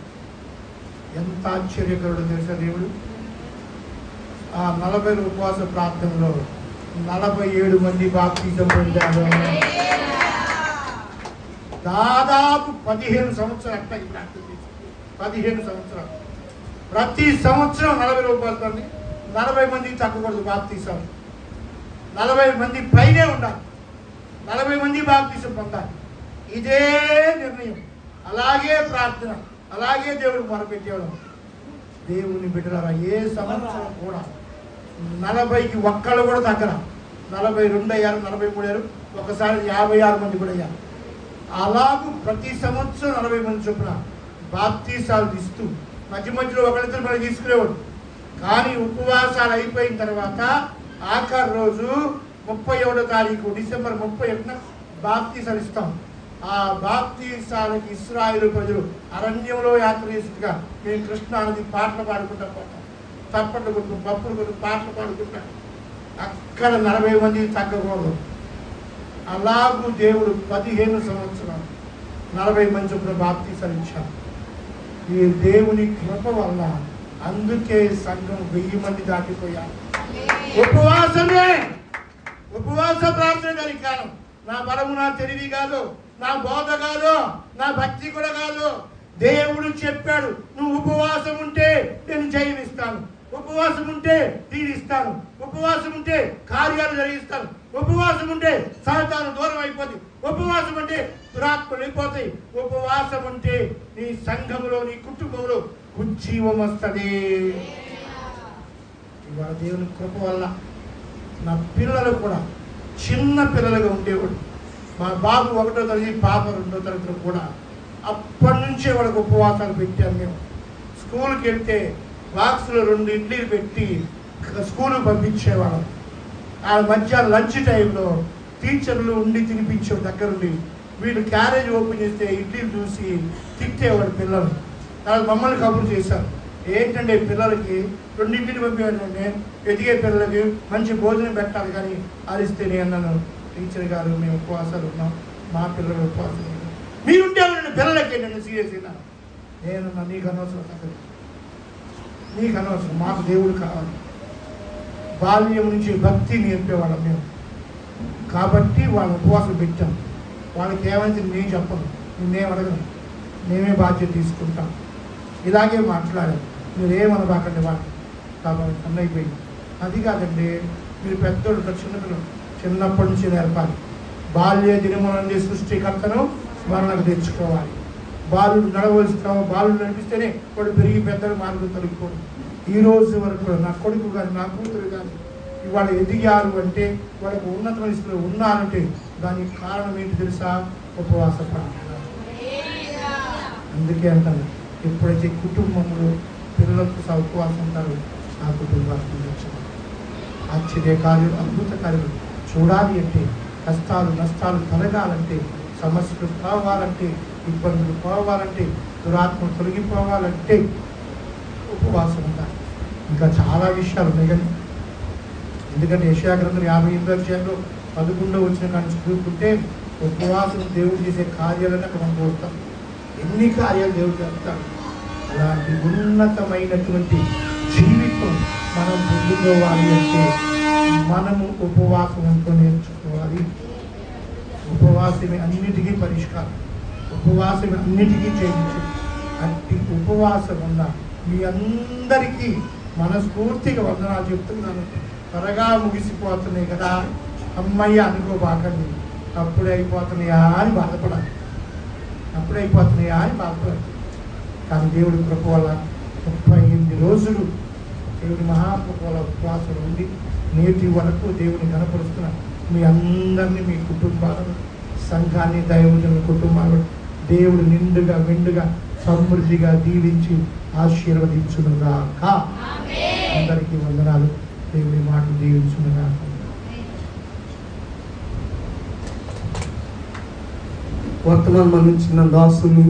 ఎంత ఆశ్చర్యకరుడు తెలుసా దేవుడు. ఆ 40 ఉపవాస ప్రార్థనలో 47 మంది బాప్తిజం పొందారు. దాదాపు 15 సంవత్సరాలు అట్లా ప్రార్థన చేసి 15 సంవత్సరాలు. ప్రతి సంవత్సరం 40 ఉపవాసాన్ని 40 మందికి తగ్గకూడదు. బాప్తిజం 40 మంది పైనే ఉండాలి. 40 మంది బాప్తిజం పొందాలి. ఇదే నిర్ణయం, అలాగే ప్రార్థన, అలాగే దేవుడు మొరపెట్టేవాడు. దేవుని బిడ్డలారా, ఏ సంవత్సరం కూడా 40కి ఒక్కళ్ళు కూడా తగ్గర. 42 అయ్యారు, 43 అయ్యారు, ఒకసారి 56 మంది కూడా అయ్యారు. అలాగూ ప్రతి సంవత్సరం 40 మంది చొప్పున బాప్తీసాలు ఇస్తూ మధ్య మధ్యలో ఒకరిద్దరు మనం తీసుకునేవాడు. కానీ ఉపవాసాలు అయిపోయిన తర్వాత ఆఖరి రోజు 31వ తారీఖు డిసెంబర్ 31న బాప్తీసాలు ఇస్తాం. ఆ బాప్తీసాలకి ఇశ్రాయేలు ప్రజలు అరణ్యంలో యాత్ర చేసినట్టుగా మేము కృష్ణా నది పాటలు పాడుకుంటా పోతాం. తప్పట్లు కొడుకు, పప్పులు కొడుకు పాటలు పాడుకుంటాం. అక్కడ 40 మంది తగ్గకూడదు. అలాగూ దేవుడు 15 సంవత్సరాలు 40 మంది చొప్పున బాప్తీసాలు ఇచ్చారు. ఈ దేవుని కృప వల్ల అందుకే సంఘం 1000 మంది దాటిపోయారు. ఉపవాసమే, ఉపవాస ప్రార్థన గారి కాలం. నా బలము, నా తెలివి కాదు, నా బోధ కాదు, నా భక్తి కూడా కాదు. దేవుడు చెప్పాడు, నువ్వు ఉపవాసం ఉంటే నేను జయమిస్తాను, ఉపవాసం ఉంటే తీరిస్తాను, ఉపవాసం ఉంటే కార్యాలు జరిగిస్తాను, ఉపవాసం ఉంటే సాతాను దూరం అయిపోతుంది, ఉపవాసం అంటే దురాత్మలు వెళ్ళిపోతాయి, ఉపవాసం అంటే నీ సంఘంలో, నీ కుటుంబంలో ఉజ్జీవం వస్తుంది. ఇవాళ దేవుని కృప వల్ల నా పిల్లలు కూడా చిన్న పిల్లలుగా ఉండేవాడు. మా బాబు 1వ తరగతి, పాప 2వ తరగతిలో కూడా అప్పటి నుంచే వాళ్ళకి ఉపవాసాలు పెట్టాను. మేము స్కూల్కి వెళ్తే బాక్స్లో 2 ఇడ్లీలు పెట్టి స్కూల్కి పంపించేవాళ్ళం. ఆ మధ్యాహ్నం లంచ్ టైంలో టీచర్లు ఉండి తినిపించేవాడు దగ్గరుండి. వీళ్ళు క్యారేజ్ ఓపెన్ చేస్తే ఇడ్లీలు చూసి తిట్టేవాడు పిల్లలు. తర్వాత మమ్మల్ని కబుర్లు చేశారు, ఏంటంటే పిల్లలకి 2 ఇడ్లీలు పంపించాడంటే ఎదిగే పిల్లలకి మంచి భోజనం పెట్టాలి కానీ అరిస్తే నేను అన్నాను, టీచర్ గారు మేము ఉపవాసాలు ఉన్నాం, మా పిల్లలు ఉపవాసాలు ఉన్నాం, మీరుంటే పిల్లలకి నేను సీరియస్ అయినా. నేనన్నా నీకు అనవసరం సంగతి, నీకు అనవసరం, మాకు దేవుడు కావాలి. బాల్యం నుంచి భక్తి నేర్పేవాళ్ళం మేము, కాబట్టి వాళ్ళ ఉపవాసం పెట్టాం. వాళ్ళకి ఏమైతే నేను చెప్పను, నేనేం అడగను, మేమే బాధ్యత తీసుకుంటాం. ఇలాగే మాట్లాడాను, మీరేమనబాకండి వాళ్ళు కాబట్టి అన్నైపోయింది. అది కాదండి, మీరు పెద్దోళ్ళు, చిన్నపిల్లలు చిన్నప్పటి నుంచి నేర్పాలి. బాల్య దినమునందు సృష్టికర్తను స్మరణకు తెచ్చుకోవాలి. బాలుడు నడవలసిన బాలుడు నడిపిస్తేనే వాడు పెరిగి పెద్దలు మార్గం తొలగిపోడు. ఈ రోజు వరకు కూడా నా కొడుకు కానీ నా కూతురు కానీ ఇవాళ ఎదిగారు అంటే, వాళ్ళకు ఉన్నతమైన స్థితిలో ఉన్నారంటే దానికి కారణం ఏంటి తెలుసా? ఉపవాస ప్రార్థన. అందుకే అంటాను, ఎప్పుడైతే కుటుంబంలో పిల్లలకు ఉపవాసం ఉంటారో ఆ కుటుంబాన్ని ఆశ్చర్య కార్యం, అద్భుత కార్యం చూడాలి అంటే, కష్టాలు నష్టాలు తొలగాలంటే, సమస్యలు పోవాలంటే, ఇబ్బందులు పోవాలంటే, దురాత్మ తొలగిపోవాలంటే ఉపవాసం ఉండాలి. ఇంకా చాలా విషయాలు ఉన్నాయి కానీ, ఎందుకంటే యెషయా గ్రంథం 58వ అధ్యాయంలో 11వ వచనం కానీ చదువుకుంటే ఉపవాసం దేవుడు చేసే కార్యాలను అక్కడ మనం చూస్తాం. ఎన్ని కార్యాలు దేవుడు చేస్తాడు. అలాంటి ఉన్నతమైనటువంటి జీవితం మనం పొందుకోవాలి అంటే మనము ఉపవాసం ఉంటూ నేర్చుకోవాలి. ఉపవాసమే అన్నిటికీ పరిష్కారం, ఉపవాసమే అన్నిటికీ చేయించు. అట్టి ఉపవాసం ఉన్న మీ అందరికీ మనస్ఫూర్తిగా వందనాలు చెప్తున్నాను. త్వరగా ముగిసిపోతున్నాయి కదా, అమ్మయ్య అనుకోబాకండి. అప్పుడే అయిపోతున్నాయా అని బాధపడాలి, అప్పుడే అయిపోతున్నాయా అని బాధపడాలి. కానీ దేవుడి కృప వల్ల 38 రోజులు దేవుడి మహాకృప వల్ల ఉపవాసం ఉండి నేటి వరకు దేవుని కనపరుస్తున్న మీ అందరినీ, మీ కుటుంబాలను, సంఘాన్ని, దైవజనుల కుటుంబాలను దేవుడు నిండుగా మెండుగా సమృద్ధిగా దీవించి ఆశీర్వదించునుగాక. అందరికీ వందనాలు. దేవుడి మాటలు దీవించునుగాక. వర్తమానం అందించిన దాసుని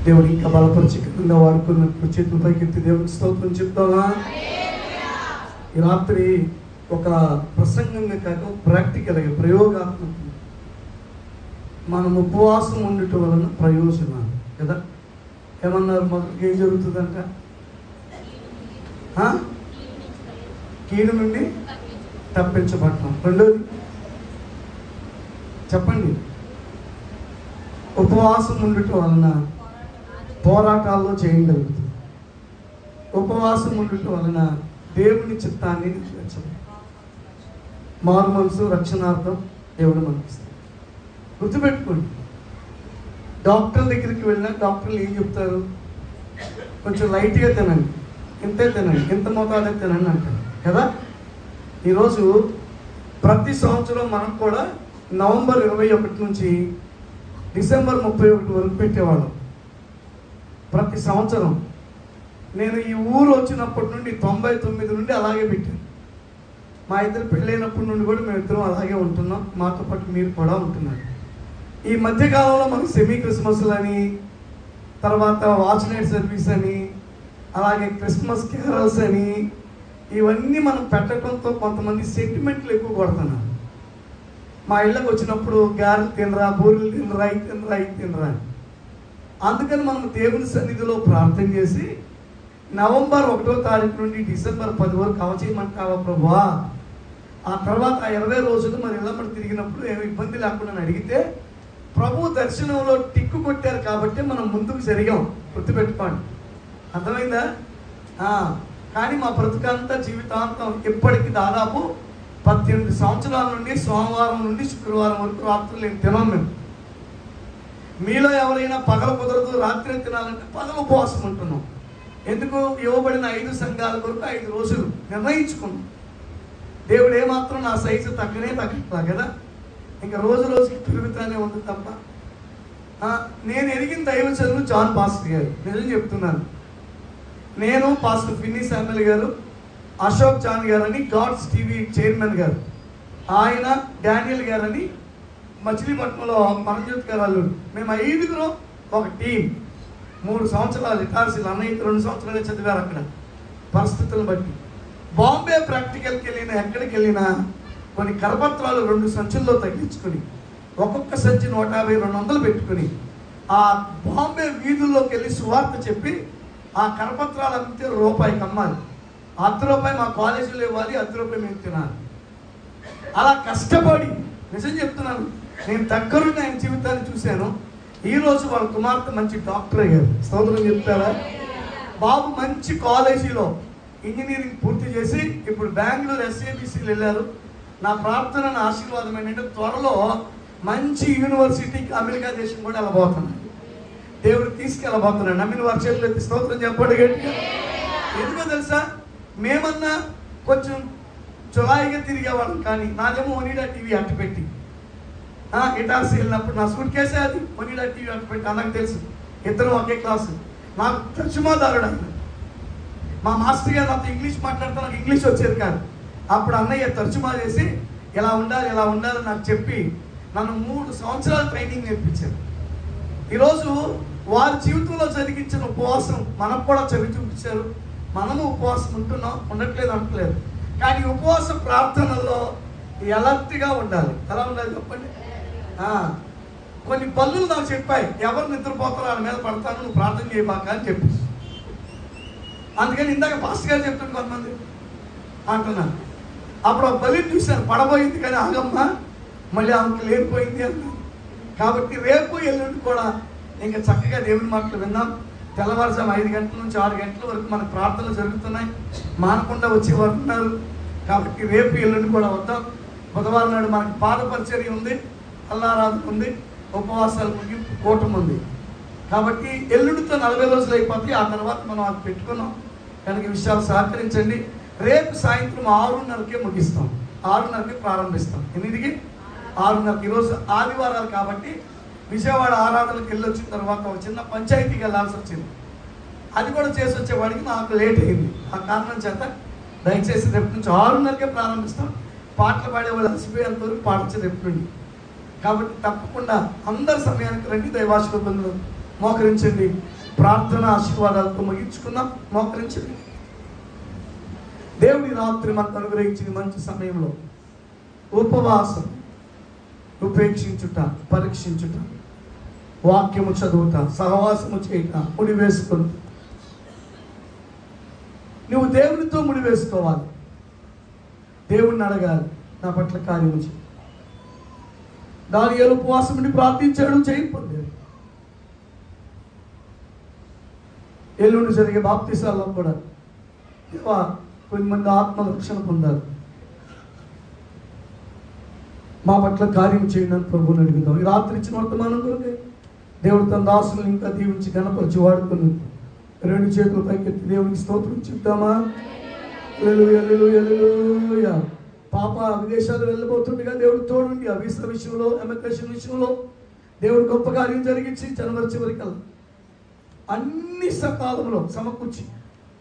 దేవుడు ఇంకా బలపరిచి కింద వాడుకున్నట్టు చేతులు పైకెత్తి దేవుడికి స్తోత్రం చెప్తావా? ఈ రాత్రి ఒక ప్రసంగంగా కాక ప్రాక్టికల్గా ప్రయోగాత్మక మనం ఉపవాసం ఉండటం వలన ప్రయోజనాలు కదా. ఏమన్నారు? మొదటికి ఏం జరుగుతుందంట? కీడు నుండి తప్పించబడటం. రెండోది చెప్పండి. ఉపవాసం ఉండటం వలన పోరాటాల్లో చేయగలుగుతుంది. ఉపవాసం ఉండటం వలన దేవుని చిత్తాన్ని నెరవేర్చడం. మారు మనసు రక్షణార్థం దేవుడు మనకిస్తాడు. గుర్తుపెట్టుకోండి. డాక్టర్ దగ్గరికి వెళ్ళినా డాక్టర్లు ఏం చెప్తారు? కొంచెం లైట్గా తినండి, ఇంతే తినండి, ఇంత మోతాదే తినండి అంటారు కదా. ఈరోజు ప్రతి సంవత్సరం మనం కూడా నవంబర్ 21 నుంచి డిసెంబర్ 31 వరకు పెట్టేవాళ్ళం. ప్రతి సంవత్సరం నేను ఈ ఊరు వచ్చినప్పటి నుండి 99 నుండి అలాగే పెట్టాను. మా ఇద్దరు పెళ్ళైనప్పటి నుండి కూడా మేము ఇద్దరం అలాగే ఉంటున్నాం. మాతో పాటు మీరు కూడా ఉంటున్నారు. ఈ మధ్యకాలంలో మనకు సెమీ క్రిస్మస్లు అని, తర్వాత వాచ్ నైట్ సర్వీస్ అని, అలాగే క్రిస్మస్ క్యారల్స్ అని, ఇవన్నీ మనం పెట్టడంతో కొంతమంది సెంటిమెంట్లు ఎక్కువ కొడుతున్నారు. మా ఇళ్ళకి వచ్చినప్పుడు గారెలు తినరా, బూరెలు తినరా, ఇది తినరా, ఇది తినరా. అందుకని మనం దేవుని సన్నిధిలో ప్రార్థన చేసి నవంబర్ 1వ తారీఖు నుండి డిసెంబర్ 10 వరకు అవచేయమంటావా ప్రభువా? ఆ తర్వాత 20 రోజులు మరి ఇళ్ళమ్మడి తిరిగినప్పుడు ఏమి ఇబ్బంది లేకుండా అడిగితే ప్రభు దర్శనంలో టిక్కు కొట్టారు కాబట్టి మనం ముందుకు జరిగాం. గుర్తుపెట్టుకోండి. అర్థమైందా? కానీ మా బ్రతుకంతా జీవితాంతం ఇప్పటికి దాదాపు 18 సంవత్సరాల నుండి సోమవారం నుండి శుక్రవారం వరకు రాత్రులు నేను తినాం. మేము మీలో ఎవరైనా పగల కుదరదు రాత్రి తినాలంటే పగల ఉపవాసం ఉంటున్నాం. ఎందుకు? ఇవ్వబడిన 5 సంఘాల కొరకు 5 రోజులు నిర్ణయించుకున్నాం. దేవుడు ఏమాత్రం నా సైజు తగ్గట్లా కదా. ఇంకా రోజు రోజుకి పెరుగుతానే ఉంది తప్ప. నేను ఎరిగిన దైవచనులు జాన్ పాస్టర్ గారు. నిజం చెప్తున్నాను. నేను పాస్టర్ ఫిన్నీ శామ్యుల్ గారు, అశోక్ జాన్ గారు అని గాడ్స్ టీవీ చైర్మన్ గారు, ఆయన డానియల్ గారని మచిలీపట్నంలో పరంజ్యోతి గారు అల్లుడు, మేము 5గురం ఒక టీం. 3 సంవత్సరాలు ఇటార్సీలు, అన్నయ్య 2 సంవత్సరాలే చదివారు అక్కడ పరిస్థితులను బట్టి. బాంబే ప్రాక్టికల్కి వెళ్ళినా ఎక్కడికి వెళ్ళినా కొన్ని కరపత్రాలు 2 సంచుల్లో తగ్గించుకొని ఒక్కొక్క సంచి 150-200 పెట్టుకుని ఆ బాంబే వీధుల్లోకి వెళ్ళి సువార్త చెప్పి ఆ కరపత్రాలు అమ్మితే రూపాయికి అమ్మాలి. ₹10 మా కాలేజీలో ఇవ్వాలి, ₹10 మేము తినాలి. అలా కష్టపడి, నిజం చెప్తున్నాను, నేను దగ్గరుండి ఆయన జీవితాన్ని చూశాను. ఈరోజు వాళ్ళ కుమార్తె మంచి డాక్టర్ అయ్యారు. స్తోత్రం చెప్తారా? బాబు మంచి కాలేజీలో ఇంజనీరింగ్ పూర్తి చేసి ఇప్పుడు బెంగళూరు SABCలు వెళ్ళారు. నా ప్రార్థన, నా ఆశీర్వాదం ఏంటంటే త్వరలో మంచి యూనివర్సిటీకి అమెరికా దేశం కూడా వెళ్ళబోతున్నాను. దేవుడు తీసుకెళ్ళబోతున్నాడు. నమ్మిన వారి చేతులు ఎత్తి స్తోత్రం చెప్పండి గట్టిగా. ఎందుకో తెలుసా? మేమన్నా కొంచెం జులాయిగా తిరిగేవాళ్ళం, కానీ నాదేమో ఒనిడా టీవీ అట్టు పెట్టి ఇటార్సీ వెళ్ళినప్పుడు నా సూట్ కేసే అది ఒనిడా టీవీ అట్టు పెట్టి. నాకు తెలుసు, ఇద్దరు ఒకే క్లాసు. నాకు తర్జుమాదారుడు ఆయన. మా మాస్టర్ గారు నాతో ఇంగ్లీష్ మాట్లాడితే నాకు ఇంగ్లీష్ వచ్చేది కాదు. అప్పుడు అన్నయ్య తర్జుమా చేసి ఇలా ఉండాలి ఇలా ఉండాలి నాకు చెప్పి నన్ను 3 సంవత్సరాలు ట్రైనింగ్ నేర్పించారు. ఈరోజు వారి జీవితంలో జరిగించిన ఉపవాసం మనకు కూడా చదివి చూపించారు. మనము ఉపవాసం ఉంటున్నాం, ఉండట్లేదు అంటలేదు. కానీ ఉపవాస ప్రార్థనలో ఎలర్ట్గా ఉండాలి. ఎలా ఉండాలి చెప్పండి? కొన్ని బల్లులు నాకు చెప్పాయి, ఎవరు నిద్రపోతారో వాళ్ళ మీద పడతాను, నువ్వు ప్రార్థన చేయబాక అని చెప్పి. అందుకని ఇందాక పాస్టర్ గారు చెప్తాను కొంతమంది అంటున్నాను. అప్పుడు ఆ బలిని చూశాను, పడబోయింది కానీ ఆగమ్మ మళ్ళీ ఆమెకి లేనిపోయింది అన్నాను. కాబట్టి రేపు ఎల్లుండి కూడా ఇంకా చక్కగా దేవుని మాటలు విన్నాం. తెల్లవారుజాము 5 గంటల నుంచి 6 గంటల వరకు మన ప్రార్థనలు జరుగుతున్నాయి. మానకుండా వచ్చేవారు ఉన్నారు. కాబట్టి రేపు ఎల్లుండి కూడా వద్దాం. బుధవారం నాడు మనకి పాద పరిచర్య ఉంది, అల్లారాధన ఉంది, ఉపవాసాలు ముగింపు కూటం ఉంది. కాబట్టి ఎల్లుండితో 40 రోజులు అయిపోతాయి. ఆ తర్వాత మనం అది పెట్టుకున్నాం కనుక విషయాలు సహకరించండి. రేపు సాయంత్రం 6:30కే ముగిస్తాం, 6:30కే ప్రారంభిస్తాం. 8కి 6:30. ఈరోజు ఆదివారాలు కాబట్టి విజయవాడ ఆరాధనకి వెళ్ళి వచ్చిన తర్వాత ఒక చిన్న పంచాయతీకి వెళ్ళాల్సి వచ్చింది. అది కూడా చేసి వచ్చేవాడికి నాకు లేట్ అయింది. ఆ కారణం చేత దయచేసి రేపు నుంచి 6:30కే ప్రారంభిస్తాం. పాటలు పాడేవాళ్ళు అలసిపోయేంత వరకు పాడించే రేపు నుండి. కాబట్టి తప్పకుండా అందరి సమయానికి రండి. దైవాశీర్వాద బంధువులు మోకరించండి. ప్రార్థన ఆశీర్వాదాలతో ముగించుకుందాం. మోకరించండి. దేవుడి రాత్రి మనకు అనుగ్రహించిన మంచి సమయంలో ఉపవాసం, ఉపేక్షించుట, పరీక్షించుట, వాక్యము చదువుట, సహవాసము చేయుట, ముడి వేసుకుని నువ్వు దేవునితో ముడి వేసుకోవాలి. దేవుణ్ణి అడగాలి, నా పట్ల కార్యము చేయి. దానియేలు ఉపవాసం ఉండి ప్రార్థించాడు, చేయకపోలేదు. ఎల్లుండి జరిగే బాప్తిసాల్లో కూడా దేవా కొంతమంది ఆత్మ రక్షణ పొందారు, మా పట్ల కార్యం చేయండి అని ప్రభువుని అడుగుతాం. ఈ రాత్రి ఇచ్చిన వర్తమానం కొరకే దేవుడు తన దాసులను ఇంకా దీవించి గణపరిచి వాడుకుని 2 చేతులు పైకెత్తి దేవునికి స్తోత్రం చెప్తామా? హల్లెలూయా, హల్లెలూయా, హల్లెలూయా. పాప విదేశాలు వెళ్ళబోతుండగా దేవుడు తోడుండి ఆ వీసా విషయంలో, ఎమిగ్రేషన్ విషయంలో దేవుడు గొప్ప కార్యం జరిగించి జనవరి చివరికల్లా అన్ని సకాలంలో సమకూర్చి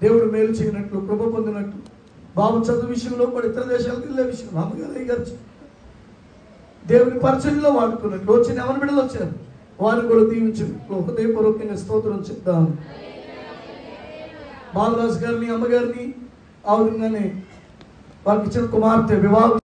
దేవుడు మేలు చేయనట్లు, కృప పొందినట్లు, బాబు చదువు విషయంలో కూడా ఇతర దేశాలకు వెళ్ళే విషయంలో అమ్మగారు గారు దేవుని పరిచయంలో వాడుకున్నట్లు వచ్చిన ఎవరి బిడ్డలు వచ్చారు వారిని కూడా దీవించినట్లు హృదయపూర్వకంగా స్తోత్రం చెప్తాం. బాలరాజు గారిని, అమ్మగారిని ఆ విధంగానే వారికి ఇచ్చిన కుమార్తె వివాహం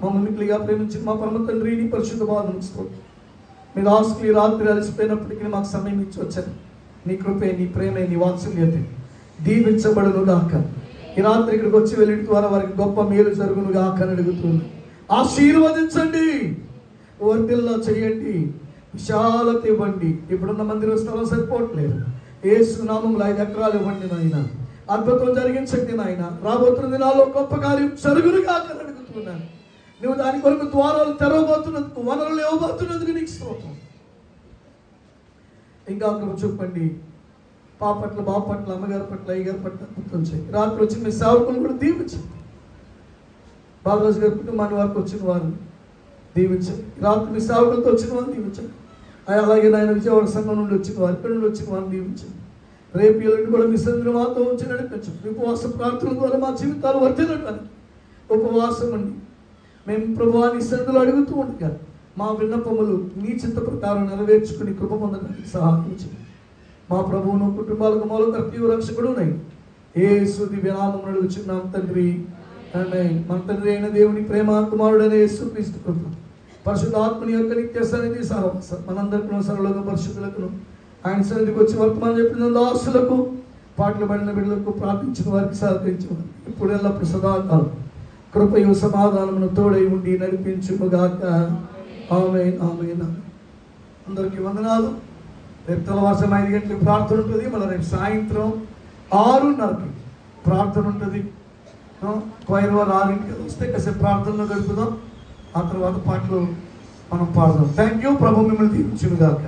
మమ్మల్నిగా ప్రేమించి మా పరమ తండ్రిని పరిశుద్ధ బాధను స్తోత్రం. మీ దాసులు ఈ రాత్రి అలసిపోయినప్పటికీ మాకు సమయం ఇచ్చి వచ్చారు. నీ కృపే, నీ ప్రేమే, నీ వాత్సల్యతే దీవించబడును గాక. ఈ రాత్రి ఇక్కడికి వచ్చి వెళ్ళి ద్వారా వారికి గొప్ప మేలు జరుగును గాక అని అడుగుతుంది. ఆశీర్వదించండి, వర్ధిల్లా చేయండి, విశాలత ఇవ్వండి. ఇప్పుడున్న మందిరం స్థలం సరిపోవట్లేదు. యేసు నామములో 5 ఎకరాలు ఇవ్వండి నాయన. అద్భుతం జరిగించండి నాయన. రాబోతున్న దినాల్లో గొప్ప కార్యం జరుగును గాక అని అడుగుతున్నాను. నువ్వు దాని కొరకు ద్వారాలు తెరవబోతున్నందుకు, వనరులు ఇవ్వబోతున్నందుకు నీకు స్తోత్రం. ఇంకా అక్కడ చెప్పండి. పాప పట్ల, బాబు పట్ల, అమ్మగారి పట్ల, అయ్యగారి పట్ల అద్భుతం చేయి. రాత్రి వచ్చిన మీ సేవకులు కూడా దీవించండి. బాలరాజు గారి కుటుంబాన్ని వారికి వచ్చిన వారిని దీవించండి. రాత్రి మీ సేవకులతో వచ్చిన వారిని దీవించండి. అలాగే నాయన విజయవాడ సంఘం నుండి వచ్చిన వారు, ఇక్కడి నుండి వచ్చిన వారిని దీవించండి. రేపు ఎల్లుండి కూడా మీ సందులు మాతో ఉంచి నడిపించండి. ఉపవాస ప్రార్థనల ద్వారా మా జీవితాలు వర్ధిల్లడానికి ఉపవాసం అండి మేము ప్రభువాని సందులు అడుగుతూ ఉండగా మా విన్నపములు నీ చిత్త ప్రకారం నెరవేర్చుకుని కృప పొందడానికి సహాయం చేయండి. మా ప్రభువును, కుటుంబాలకు మూలకర్తయు రక్షకుడునై యేసు దివ్యనామమున అడుగుచున్నాం తండ్రి, ఆమేన్. మన తండ్రి అయిన దేవుని ప్రేమ, కుమారుడైన యేసుక్రీస్తు కృప, పరిశుద్ధాత్మని యొక్క నిత్య సన్నిధి సహవాసం మనందరికీ, సర్వలోక పరిశుద్ధులకు, ఆయన సన్నిధికి వచ్చి వర్తమానం చెప్పిన దాసులకు, పాటలు పడిన బిడ్డలకు, ప్రార్థించిన వారికి సహకరించిన వారికి ఇప్పుడు ఎల్లప్పుడు సదాకాలం కృపయు సమాధానమును తోడై ఉండి నడిపించుగాక. ఆమేన్, ఆమేన్. అందరికీ వందనాలు. రేపు తెల్లవారుజామున 5 గంటలకు ప్రార్థన ఉంటుంది. మళ్ళీ రేపు సాయంత్రం 6:30కి ప్రార్థన ఉంటుంది. క్వైర్ వారు 6ంటికి వస్తే కాసేపు ప్రార్థనలో గడుపుదాం. ఆ తర్వాత పాటలు మనం పాడదాం. Thank you. ప్రభు మిమ్మల్ని దీవించుగాక.